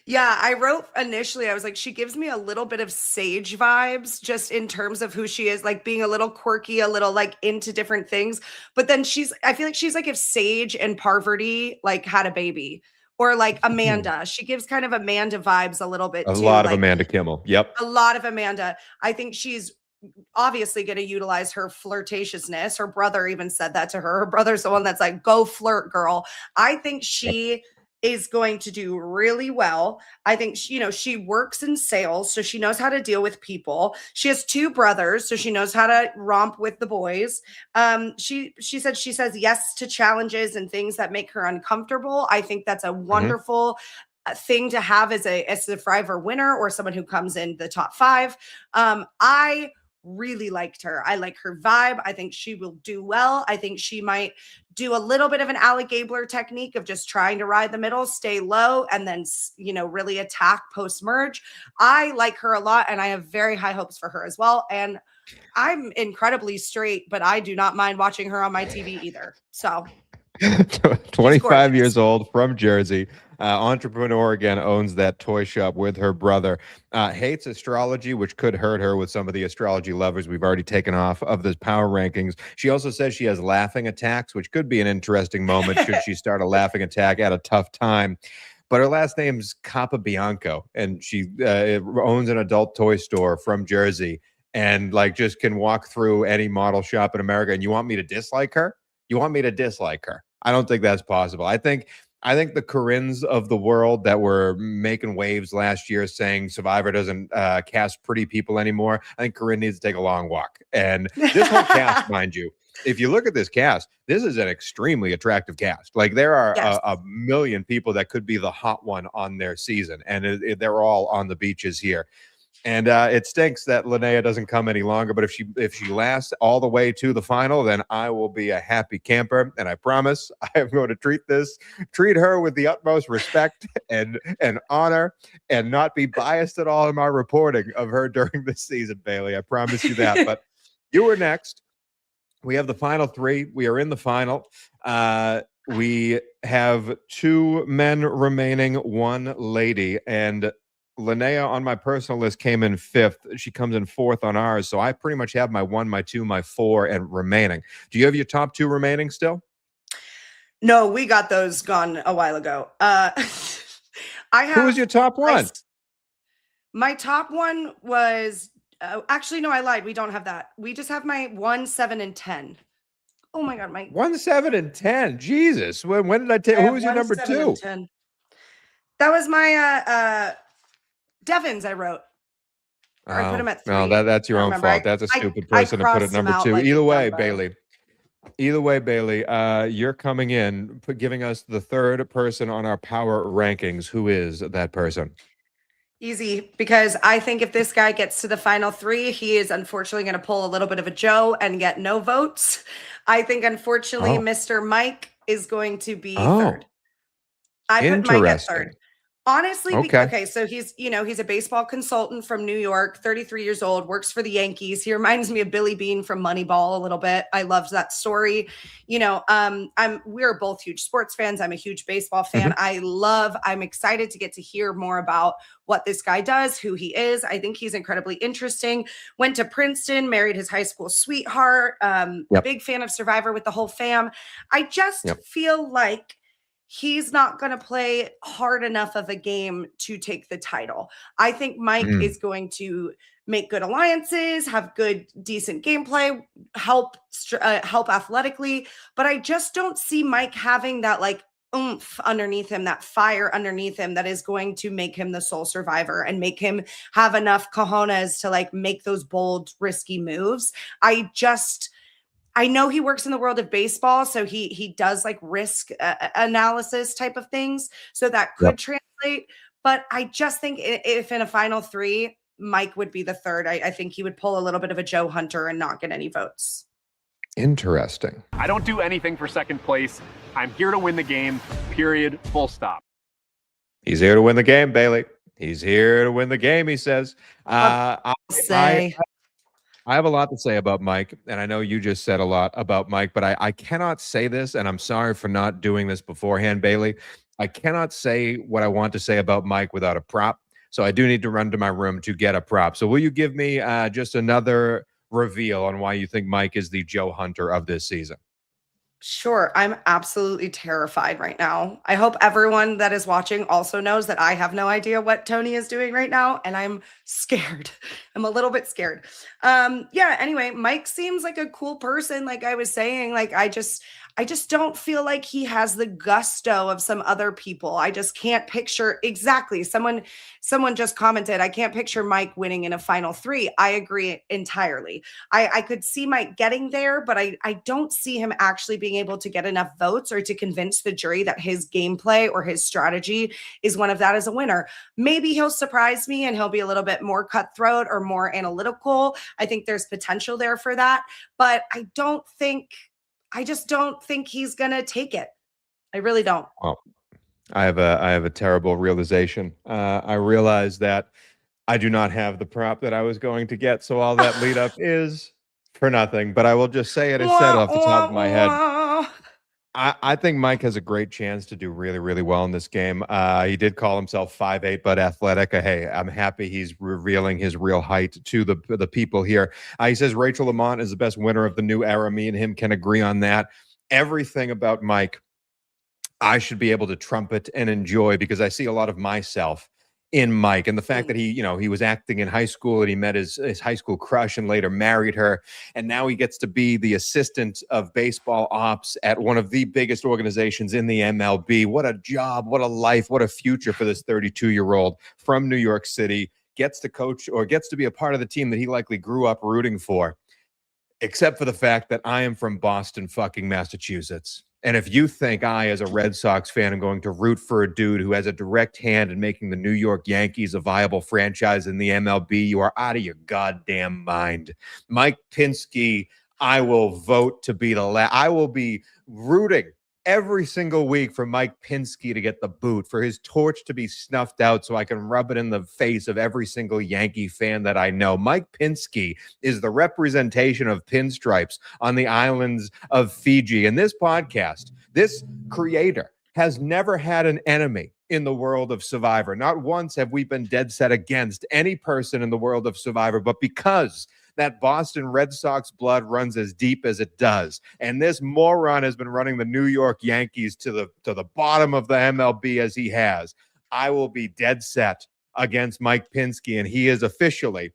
Yeah, I wrote initially, I was like, she gives me a little bit of Sage vibes just in terms of who she is, like being a little quirky, a little like into different things. But then I feel like she's like if Sage and Parvati like had a baby, or like Amanda. She gives kind of Amanda vibes a little bit too. A lot of Amanda Kimmel. Yep. A lot of Amanda. I think she's obviously going to utilize her flirtatiousness. Her brother even said that to her. Her brother's the one that's like, go flirt, girl. I think she is going to do really well. I think, she works in sales, so she knows how to deal with people. She has 2 brothers, so she knows how to romp with the boys. She says yes to challenges and things that make her uncomfortable. I think that's a wonderful thing to have as a Survivor winner or someone who comes in the top 5. I really liked her. I like her vibe. I think she will do well. I think she might do a little bit of an Alec Gabler technique of just trying to ride the middle, stay low, and then, really attack post-merge. I like her a lot, and I have very high hopes for her as well. And I'm incredibly straight, but I do not mind watching her on my TV either. So 25 years old, from Jersey. Entrepreneur again, owns that toy shop with her brother. Hates astrology, which could hurt her with some of the astrology lovers we've already taken off of this power rankings. She also says she has laughing attacks, which could be an interesting moment should she start a laughing attack at a tough time. But her last name's Capabianco, and she owns an adult toy store from Jersey, and like just can walk through any model shop in America. And you want me to dislike her? You want me to dislike her? I don't think that's possible. I think the Corinnes of the world that were making waves last year saying Survivor doesn't cast pretty people anymore, I think Corinne needs to take a long walk. And this whole cast, mind you, if you look at this cast, this is an extremely attractive cast. Like there are a million people that could be the hot one on their season, and they're all on the beaches here. And it stinks that Linnea doesn't come any longer. But if she lasts all the way to the final, then I will be a happy camper. And I promise I am going to treat her with the utmost respect and honor, and not be biased at all in my reporting of her during this season, Bailey. I promise you that. But you were next. We have the final three. We are in the final. We have 2 men remaining, 1 lady, and Linnea on my personal list came in 5th. She comes in 4th on ours. So I pretty much have my 1, my 2, my 4, and remaining. Do you have your top 2 remaining still? No, we got those gone a while ago. I have. Who was your top 1? My top 1 was actually, no, I lied. We don't have that. We just have my 1, 7, and 10. Oh my God, my 1, 7, and 10. Jesus, when did I take? Who was your number 2? That was my Devins. I wrote. Or I put him at 3. No, that's your own fault. That's a stupid person to put at number 2. Either way, Bailey. You're coming in, giving us the 3rd person on our power rankings. Who is that person? Easy, because I think if this guy gets to the final 3, he is unfortunately going to pull a little bit of a Joe and get no votes. I think, unfortunately, Mr. Mike is going to be 3rd. I put Mike at 3rd. Honestly, okay, so he's a baseball consultant from New York, 33 years old, works for the Yankees. He reminds me of Billy Beane from Moneyball a little bit. I loved that story. We're both huge sports fans. I'm a huge baseball fan. I'm excited to get to hear more about what this guy does, who he is. I think he's incredibly interesting. Went to Princeton, married his high school sweetheart. Big fan of Survivor with the whole fam. I just feel like he's not going to play hard enough of a game to take the title. I think Mike is going to make good alliances, have good, decent gameplay, help athletically. But I just don't see Mike having that like oomph underneath him, that fire underneath him that is going to make him the sole survivor and make him have enough cojones to like make those bold, risky moves. I know he works in the world of baseball, so he does like risk analysis type of things. So that could translate. But I just think if in a final 3, Mike would be the 3rd. I think he would pull a little bit of a Joe Hunter and not get any votes. Interesting. I don't do anything for second place. I'm here to win the game, period, full stop. He's here to win the game, Bailey. He's here to win the game, he says. I have a lot to say about Mike, and I know you just said a lot about Mike, but I cannot say this, and I'm sorry for not doing this beforehand, Bailey. I cannot say what I want to say about Mike without a prop, so I do need to run to my room to get a prop. So will you give me just another reveal on why you think Mike is the Joe Hunter of this season? Sure. I'm absolutely terrified right now. I hope everyone that is watching also knows that I have no idea what Tony is doing right now, and I'm scared. I'm a little bit scared. Anyway, Mike seems like a cool person. Like I was saying, like I just don't feel like he has the gusto of some other people. I just can't picture exactly. Someone just commented, I can't picture Mike winning in a final 3. I agree entirely. I could see Mike getting there, but I don't see him actually being able to get enough votes or to convince the jury that his gameplay or his strategy is one of that as a winner. Maybe he'll surprise me and he'll be a little bit more cutthroat or more analytical. I think there's potential there for that, but I just don't think he's going to take it. I really don't. Well, I have a terrible realization. I realize that I do not have the prop that I was going to get, so all that lead up is for nothing. But I will just say it instead off the top of my head. I think Mike has a great chance to do really, really well in this game. He did call himself 5'8", but athletic. Hey, I'm happy he's revealing his real height to the people here. He says Rachel Lamont is the best winner of the new era. Me and him can agree on that. Everything about Mike, I should be able to trumpet and enjoy because I see a lot of myself in Mike, and the fact that he was acting in high school and he met his high school crush and later married her, and now he gets to be the assistant of baseball ops at one of the biggest organizations in the MLB. What a job, what a life, what a future for this 32-year-old from New York City. Gets to coach or gets to be a part of the team that he likely grew up rooting for, except for the fact that I am from Boston fucking Massachusetts. And if you think I, as a Red Sox fan, am going to root for a dude who has a direct hand in making the New York Yankees a viable franchise in the MLB, you are out of your goddamn mind. Mike Pinsky, I will vote to be I will be rooting every single week for Mike Pinsky to get the boot, for his torch to be snuffed out so I can rub it in the face of every single Yankee fan that I know. Mike Pinsky is the representation of pinstripes on the islands of Fiji. And this podcast, this creator, has never had an enemy in the world of Survivor. Not once have we been dead set against any person in the world of Survivor, but because that Boston Red Sox blood runs as deep as it does, and this moron has been running the New York Yankees to the bottom of the MLB as he has, I will be dead set against Mike Pinsky, and he is officially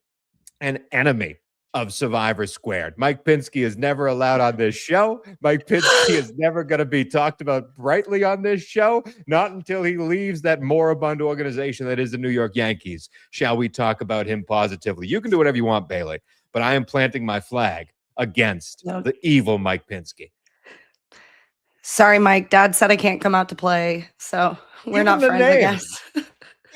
an enemy of Survivor Squared. Mike Pinsky is never allowed on this show. Mike Pinsky is never going to be talked about brightly on this show, not until he leaves that moribund organization that is the New York Yankees. Shall we talk about him positively? You can do whatever you want, Bailey, but I am planting my flag against the evil Mike Pinsky. Sorry, Mike. Dad said I can't come out to play, so we're not friends, I guess.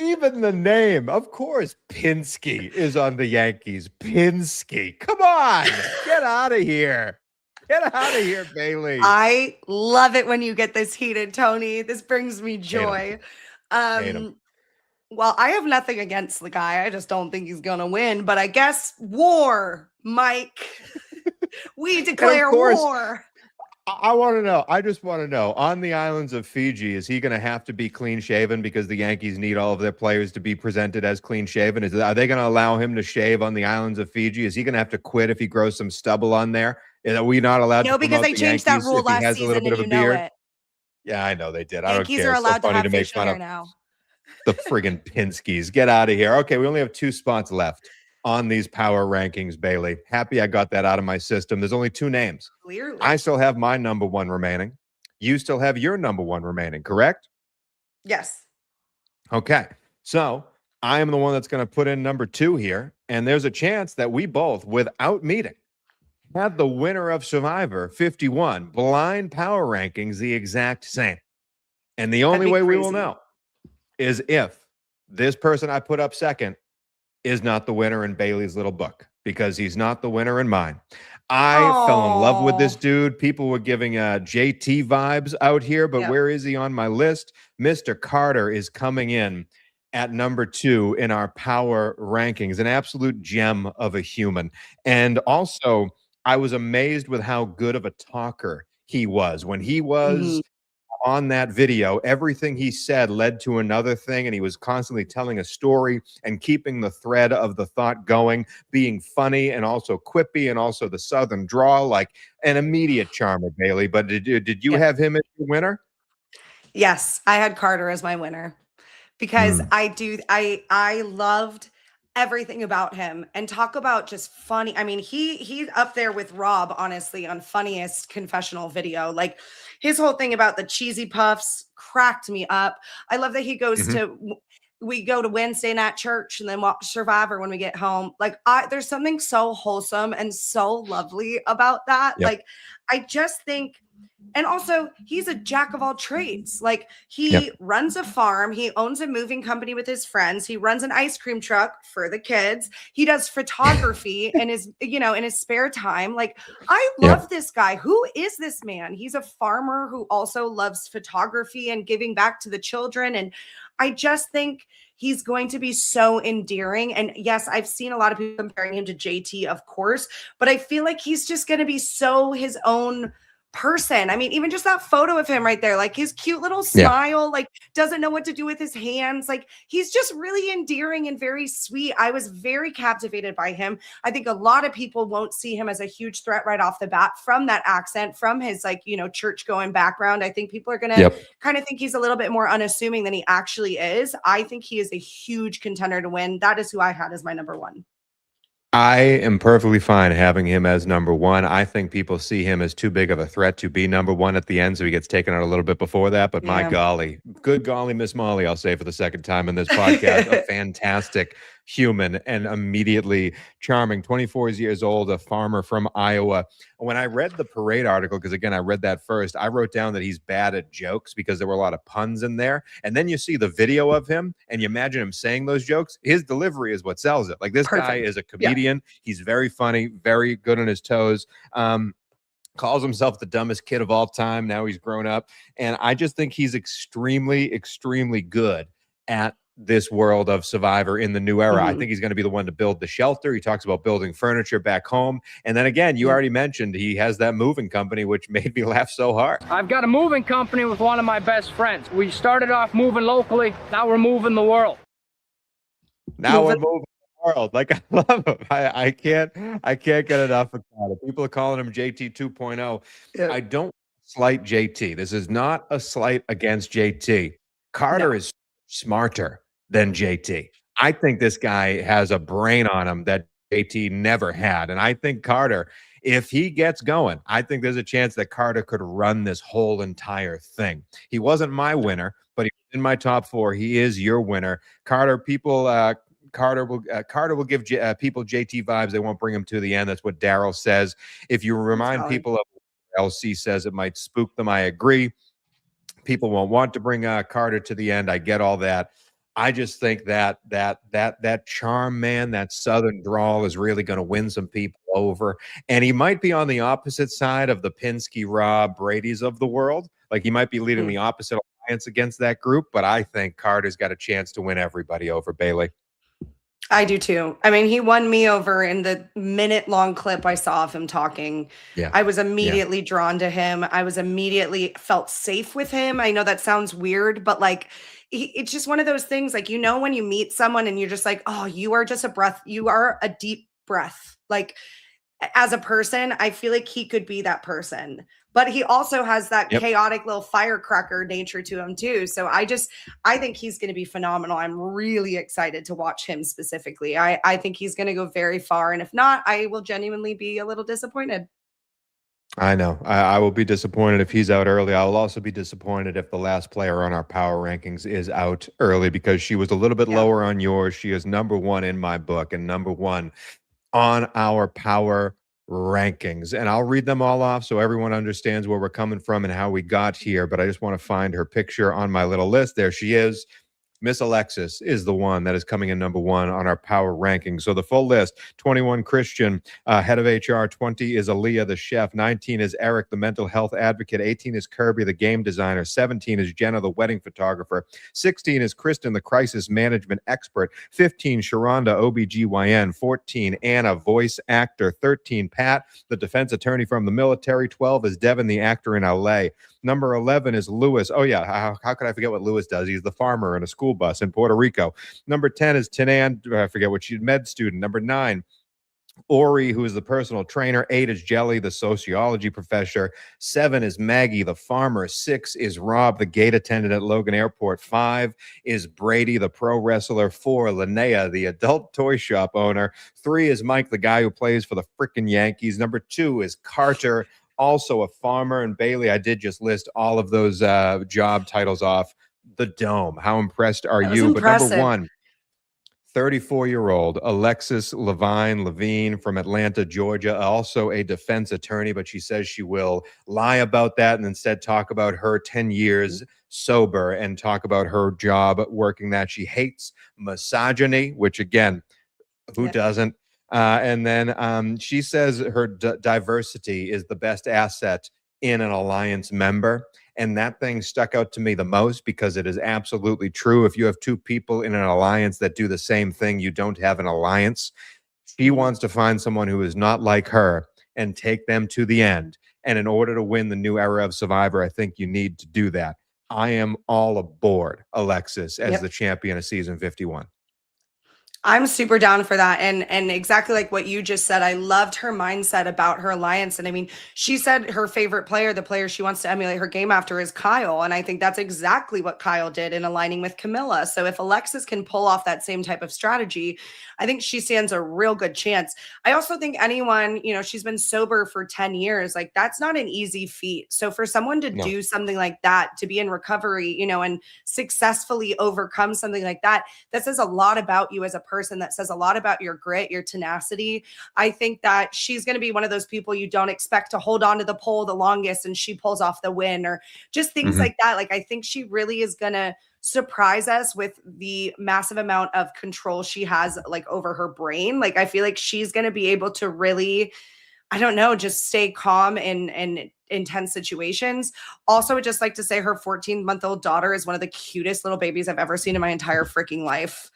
Even the name, of course, Pinsky is on the Yankees. Pinsky. Come on. Get out of here. Get out of here, Bailey. I love it when you get this heated, Tony. This brings me joy. Hate him. Well, I have nothing against the guy. I just don't think he's going to win. But I guess war, Mike. We declare war. I want to know. I just want to know. On the islands of Fiji, is he going to have to be clean shaven because the Yankees need all of their players to be presented as clean shaven? Are they going to allow him to shave on the islands of Fiji? Is he going to have to quit if he grows some stubble on there? Are we not allowed? No, to because they changed that rule last season, and you know it. Yeah, I know they did. Yankees are allowed to have facial hair now. The friggin' Pinskys. Get out of here. Okay, we only have 2 spots left on these power rankings, Bailey. Happy I got that out of my system. There's only 2 names. Clearly. I still have my number 1 remaining. You still have your number 1 remaining, correct? Yes. Okay. So I am the one that's going to put in number 2 here. And there's a chance that we both, without meeting, had the winner of Survivor 51 blind power rankings the exact same. And the only way we will know is if this person I put up second is not the winner in Bailey's little book, because he's not the winner in mine. I fell in love with this dude. People were giving JT vibes out here, but where is he on my list? Mr. Carter is coming in at number 2 in our power rankings, an absolute gem of a human. And also, I was amazed with how good of a talker he was. When he was on that video, everything he said led to another thing, and he was constantly telling a story and keeping the thread of the thought going, being funny and also quippy, and also the Southern drawl, like an immediate charmer, Bailey. But did you have him as your winner? Yes, I had Carter as my winner because I loved everything about him. And talk about just funny. I mean, he's up there with Rob, honestly, on funniest confessional video. Like, his whole thing about the cheesy puffs cracked me up. I love that he goes we go to Wednesday night church and then watch Survivor when we get home. Like, there's something so wholesome and so lovely about that. Like, I just think, and also he's a jack of all trades. Like, he runs a farm. He owns a moving company with his friends. He runs an ice cream truck for the kids. He does photography in his, in his spare time. Like, I love this guy. Who is this man? He's a farmer who also loves photography and giving back to the children. And I just think he's going to be so endearing. And yes, I've seen a lot of people comparing him to JT, of course, but I feel like he's just going to be so his own person. I mean, even just that photo of him right there, like his cute little Yeah. smile, like doesn't know what to do with his hands. Like he's just really endearing and very sweet. I was very captivated by him. I think a lot of people won't see him as a huge threat right off the bat from that accent, from his like, you know, church going background. I think people are going to kind of think he's a little bit more unassuming than he actually is. I think he is a huge contender to win. That is who I had as my number one. I am perfectly fine having him as number one. I think people see him as too big of a threat to be number one at the end, so he gets taken out a little bit before that. But my golly, good golly, Miss Molly, I'll say for the second time in this podcast, a fantastic human and immediately charming. 24 years old, a farmer from Iowa. When I read the parade article, because again, I read that first, I wrote down that he's bad at jokes because there were a lot of puns in there. And then you see the video of him and you imagine him saying those jokes. His delivery is what sells it. Like this guy is a comedian. He's very funny, very good on his toes. Calls himself the dumbest kid of all time. Now he's grown up. And I just think he's extremely, extremely good at this world of Survivor in the new era. I think he's going to be the one to build the shelter. He talks about building furniture back home. And then again, you already mentioned he has that moving company, which made me laugh so hard. I've got a moving company with one of my best friends. We started off moving locally. Now we're moving the world. Now we're moving the world. Like I love him. I can't get enough of that. People are calling him JT 2.0. I don't slight JT. This is not a slight against JT. Carter is smarter than JT. I think this guy has a brain on him that JT never had. And I think Carter, if he gets going, I think there's a chance that Carter could run this whole entire thing. He wasn't my winner, but he was in my top four. He is your winner. Carter, people, Carter will give people JT vibes. They won't bring him to the end. That's what Daryl says. If you remind people of what LC says, it might spook them. I agree. People won't want to bring Carter to the end. I get all that. I just think that charm, man, that Southern drawl is really going to win some people over. And he might be on the opposite side of the Pinsky, Rob, Brady's of the world. Like he might be leading the opposite alliance against that group. But I think Carter's got a chance to win everybody over, Bailey. I do too. I mean, he won me over in the minute-long clip I saw of him talking. Yeah. I was immediately drawn to him. I was immediately felt safe with him. I know that sounds weird, but like, it's just one of those things, like, you know, when you meet someone and you're just like, oh, you are just a breath. You are a deep breath. Like as a person, I feel like he could be that person. But he also has that chaotic little firecracker nature to him too. So I think he's going to be phenomenal. I'm really excited to watch him specifically. I think he's going to go very far. And if not, I will genuinely be a little disappointed. I know. I will be disappointed if he's out early. I'll also be disappointed if the last player on our power rankings is out early because she was a little bit lower on yours. She is number one in my book and number one on our power rankings. And I'll read them all off so everyone understands where we're coming from and how we got here. But I just want to find her picture on my little list. There she is. Miss Alexis is the one that is coming in number one on our power rankings. So the full list: 21, Christian, head of HR. 20 is Aaliyah, the chef. 19 is Eric, the mental health advocate. 18 is Kirby, the game designer. 17 is Jenna, the wedding photographer. 16 is Kristen, the crisis management expert. 15, Sharonda, OBGYN. 14, Anna, voice actor. 13, Pat, the defense attorney from the military. 12 is Devin, the actor in LA. Number 11 is Lewis. Oh, yeah. How could I forget what Lewis does? He's the farmer in a school bus in Puerto Rico. Number 10 is Tanan. I forget what she's, med student. Number 9, Ori, who is the personal trainer. 8 is Jelly, the sociology professor. 7 is Maggie, the farmer. 6 is Rob, the gate attendant at Logan Airport. 5 is Brady, the pro wrestler. 4, Linnea, the adult toy shop owner. 3 is Mike, the guy who plays for the frickin' Yankees. Number 2 is Carter, also a farmer. And Bailey, I did just list all of those job titles off. The Dome. How impressed are you? Impressive. But number 1, 34-year-old Alexis Levine from Atlanta, Georgia, also a defense attorney, but she says she will lie about that and instead talk about her 10 years sober and talk about her job working that. She hates misogyny, which again, who doesn't? And then she says her diversity is the best asset in an alliance member. And that thing stuck out to me the most because it is absolutely true. If you have two people in an alliance that do the same thing, you don't have an alliance. She wants to find someone who is not like her and take them to the end. And in order to win the new era of Survivor, I think you need to do that. I am all aboard Alexis as the champion of season 51. I'm super down for that. And exactly like what you just said, I loved her mindset about her alliance. And I mean, she said her favorite player, the player she wants to emulate her game after, is Kyle. And I think that's exactly what Kyle did in aligning with Camilla. So if Alexis can pull off that same type of strategy, I think she stands a real good chance. I also think anyone, you know, she's been sober for 10 years. Like, that's not an easy feat. So for someone to do something like that, to be in recovery, you know, and successfully overcome something like that, that says a lot about you as a person. That says a lot about your grit, your tenacity. I think that she's going to be one of those people you don't expect to hold on to the pole the longest and she pulls off the win, or just things like that. Like, I think she really is going to surprise us with the massive amount of control she has, like, over her brain. Like, I feel like she's going to be able to really, I don't know, just stay calm in intense situations. Also, would just like to say her 14-month-old daughter is one of the cutest little babies I've ever seen in my entire freaking life.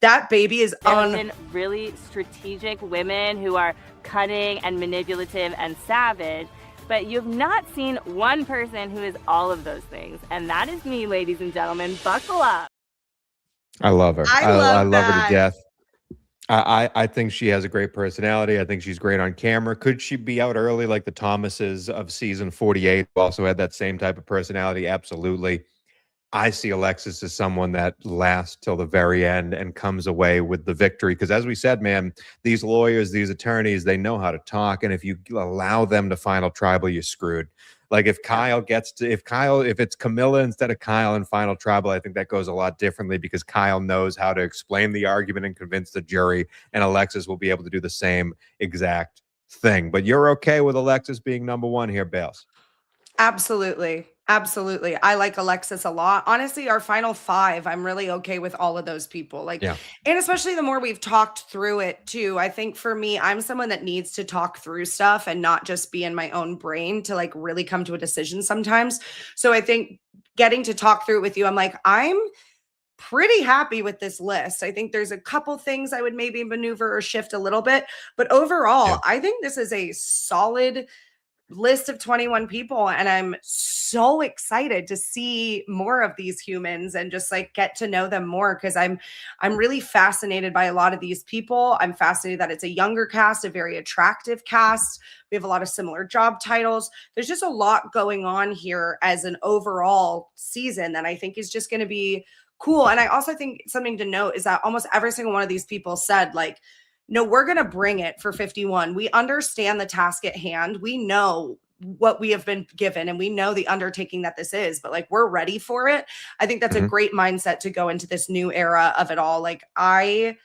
That baby is There's been really strategic women who are cunning and manipulative and savage, but you've not seen one person who is all of those things. And that is me, ladies and gentlemen. Buckle up. I love her. I love her to that. death. I think she has a great personality. I think she's great on camera. Could she be out early like the Thomases of season 48, who also had that same type of personality? Absolutely. I see Alexis as someone that lasts till the very end and comes away with the victory. Because as we said, man, these lawyers, these attorneys, they know how to talk. And if you allow them to final tribal, you're screwed. Like, if if it's Camilla instead of Kyle in final tribal, I think that goes a lot differently, because Kyle knows how to explain the argument and convince the jury, and Alexis will be able to do the same exact thing. But you're okay with Alexis being number one here, Bales? Absolutely. Absolutely. I like Alexis a lot. Honestly, our final five, I'm really okay with all of those people. Like, and especially the more we've talked through it too. I think for me, I'm someone that needs to talk through stuff and not just be in my own brain to, like, really come to a decision sometimes. So I think getting to talk through it with you, I'm like, I'm pretty happy with this list. I think there's a couple things I would maybe maneuver or shift a little bit, but overall, I think this is a solid list of 21 people, and I'm so excited to see more of these humans and just, like, get to know them more, because I'm really fascinated by a lot of these people. I'm fascinated that it's a younger cast, a very attractive cast. We have a lot of similar job titles. There's just a lot going on here as an overall season that I think is just going to be cool. And I also think something to note is that almost every single one of these people said, like, no, we're going to bring it for 51. We understand the task at hand. We know what we have been given, and we know the undertaking that this is, but, like, we're ready for it. I think that's a great mindset to go into this new era of it all. Like, I'm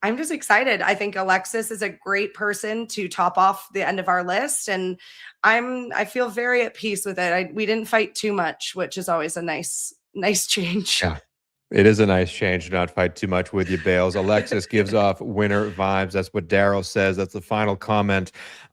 just excited. I think Alexis is a great person to top off the end of our list, and I feel very at peace with it. We didn't fight too much, which is always a nice change. Yeah. It is a nice change to not fight too much with you, Bales. Alexis gives off winner vibes. That's what Daryl says. That's the final comment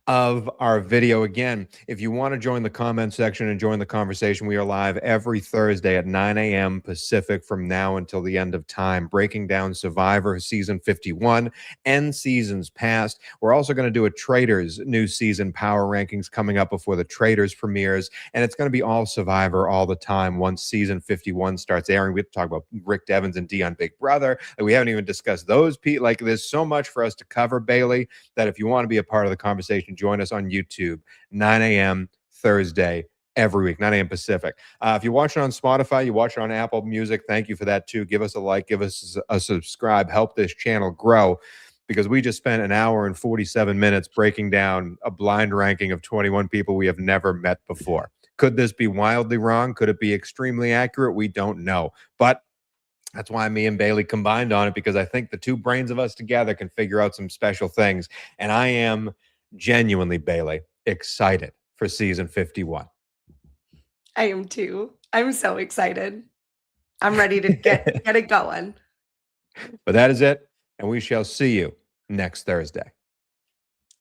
of our video. Again, if you want to join the comment section and join the conversation, we are live every Thursday at 9 a.m. Pacific from now until the end of time, breaking down Survivor season 51 and seasons past. We're also going to do a Traitors new season power rankings coming up before the Traitors premieres, and it's going to be all Survivor all the time once season 51 starts airing. We have to talk about Rick Devens and Dion Big Brother. Like, we haven't even discussed those people. Like, there's so much for us to cover, Bailey, that if you want to be a part of the conversation, join us on YouTube, 9 a.m. Thursday every week, 9 a.m. Pacific. If you watch it on Spotify, you watch it on Apple Music, thank you for that too. Give us a like, give us a subscribe, help this channel grow, because we just spent an hour and 47 minutes breaking down a blind ranking of 21 people we have never met before. Could this be wildly wrong? Could it be extremely accurate? We don't know. But that's why me and Bailey combined on it, because I think the two brains of us together can figure out some special things. And I am genuinely, Bailey, excited for season 51. I am too. I'm so excited. I'm ready to get it going. But that is it, and we shall see you next Thursday.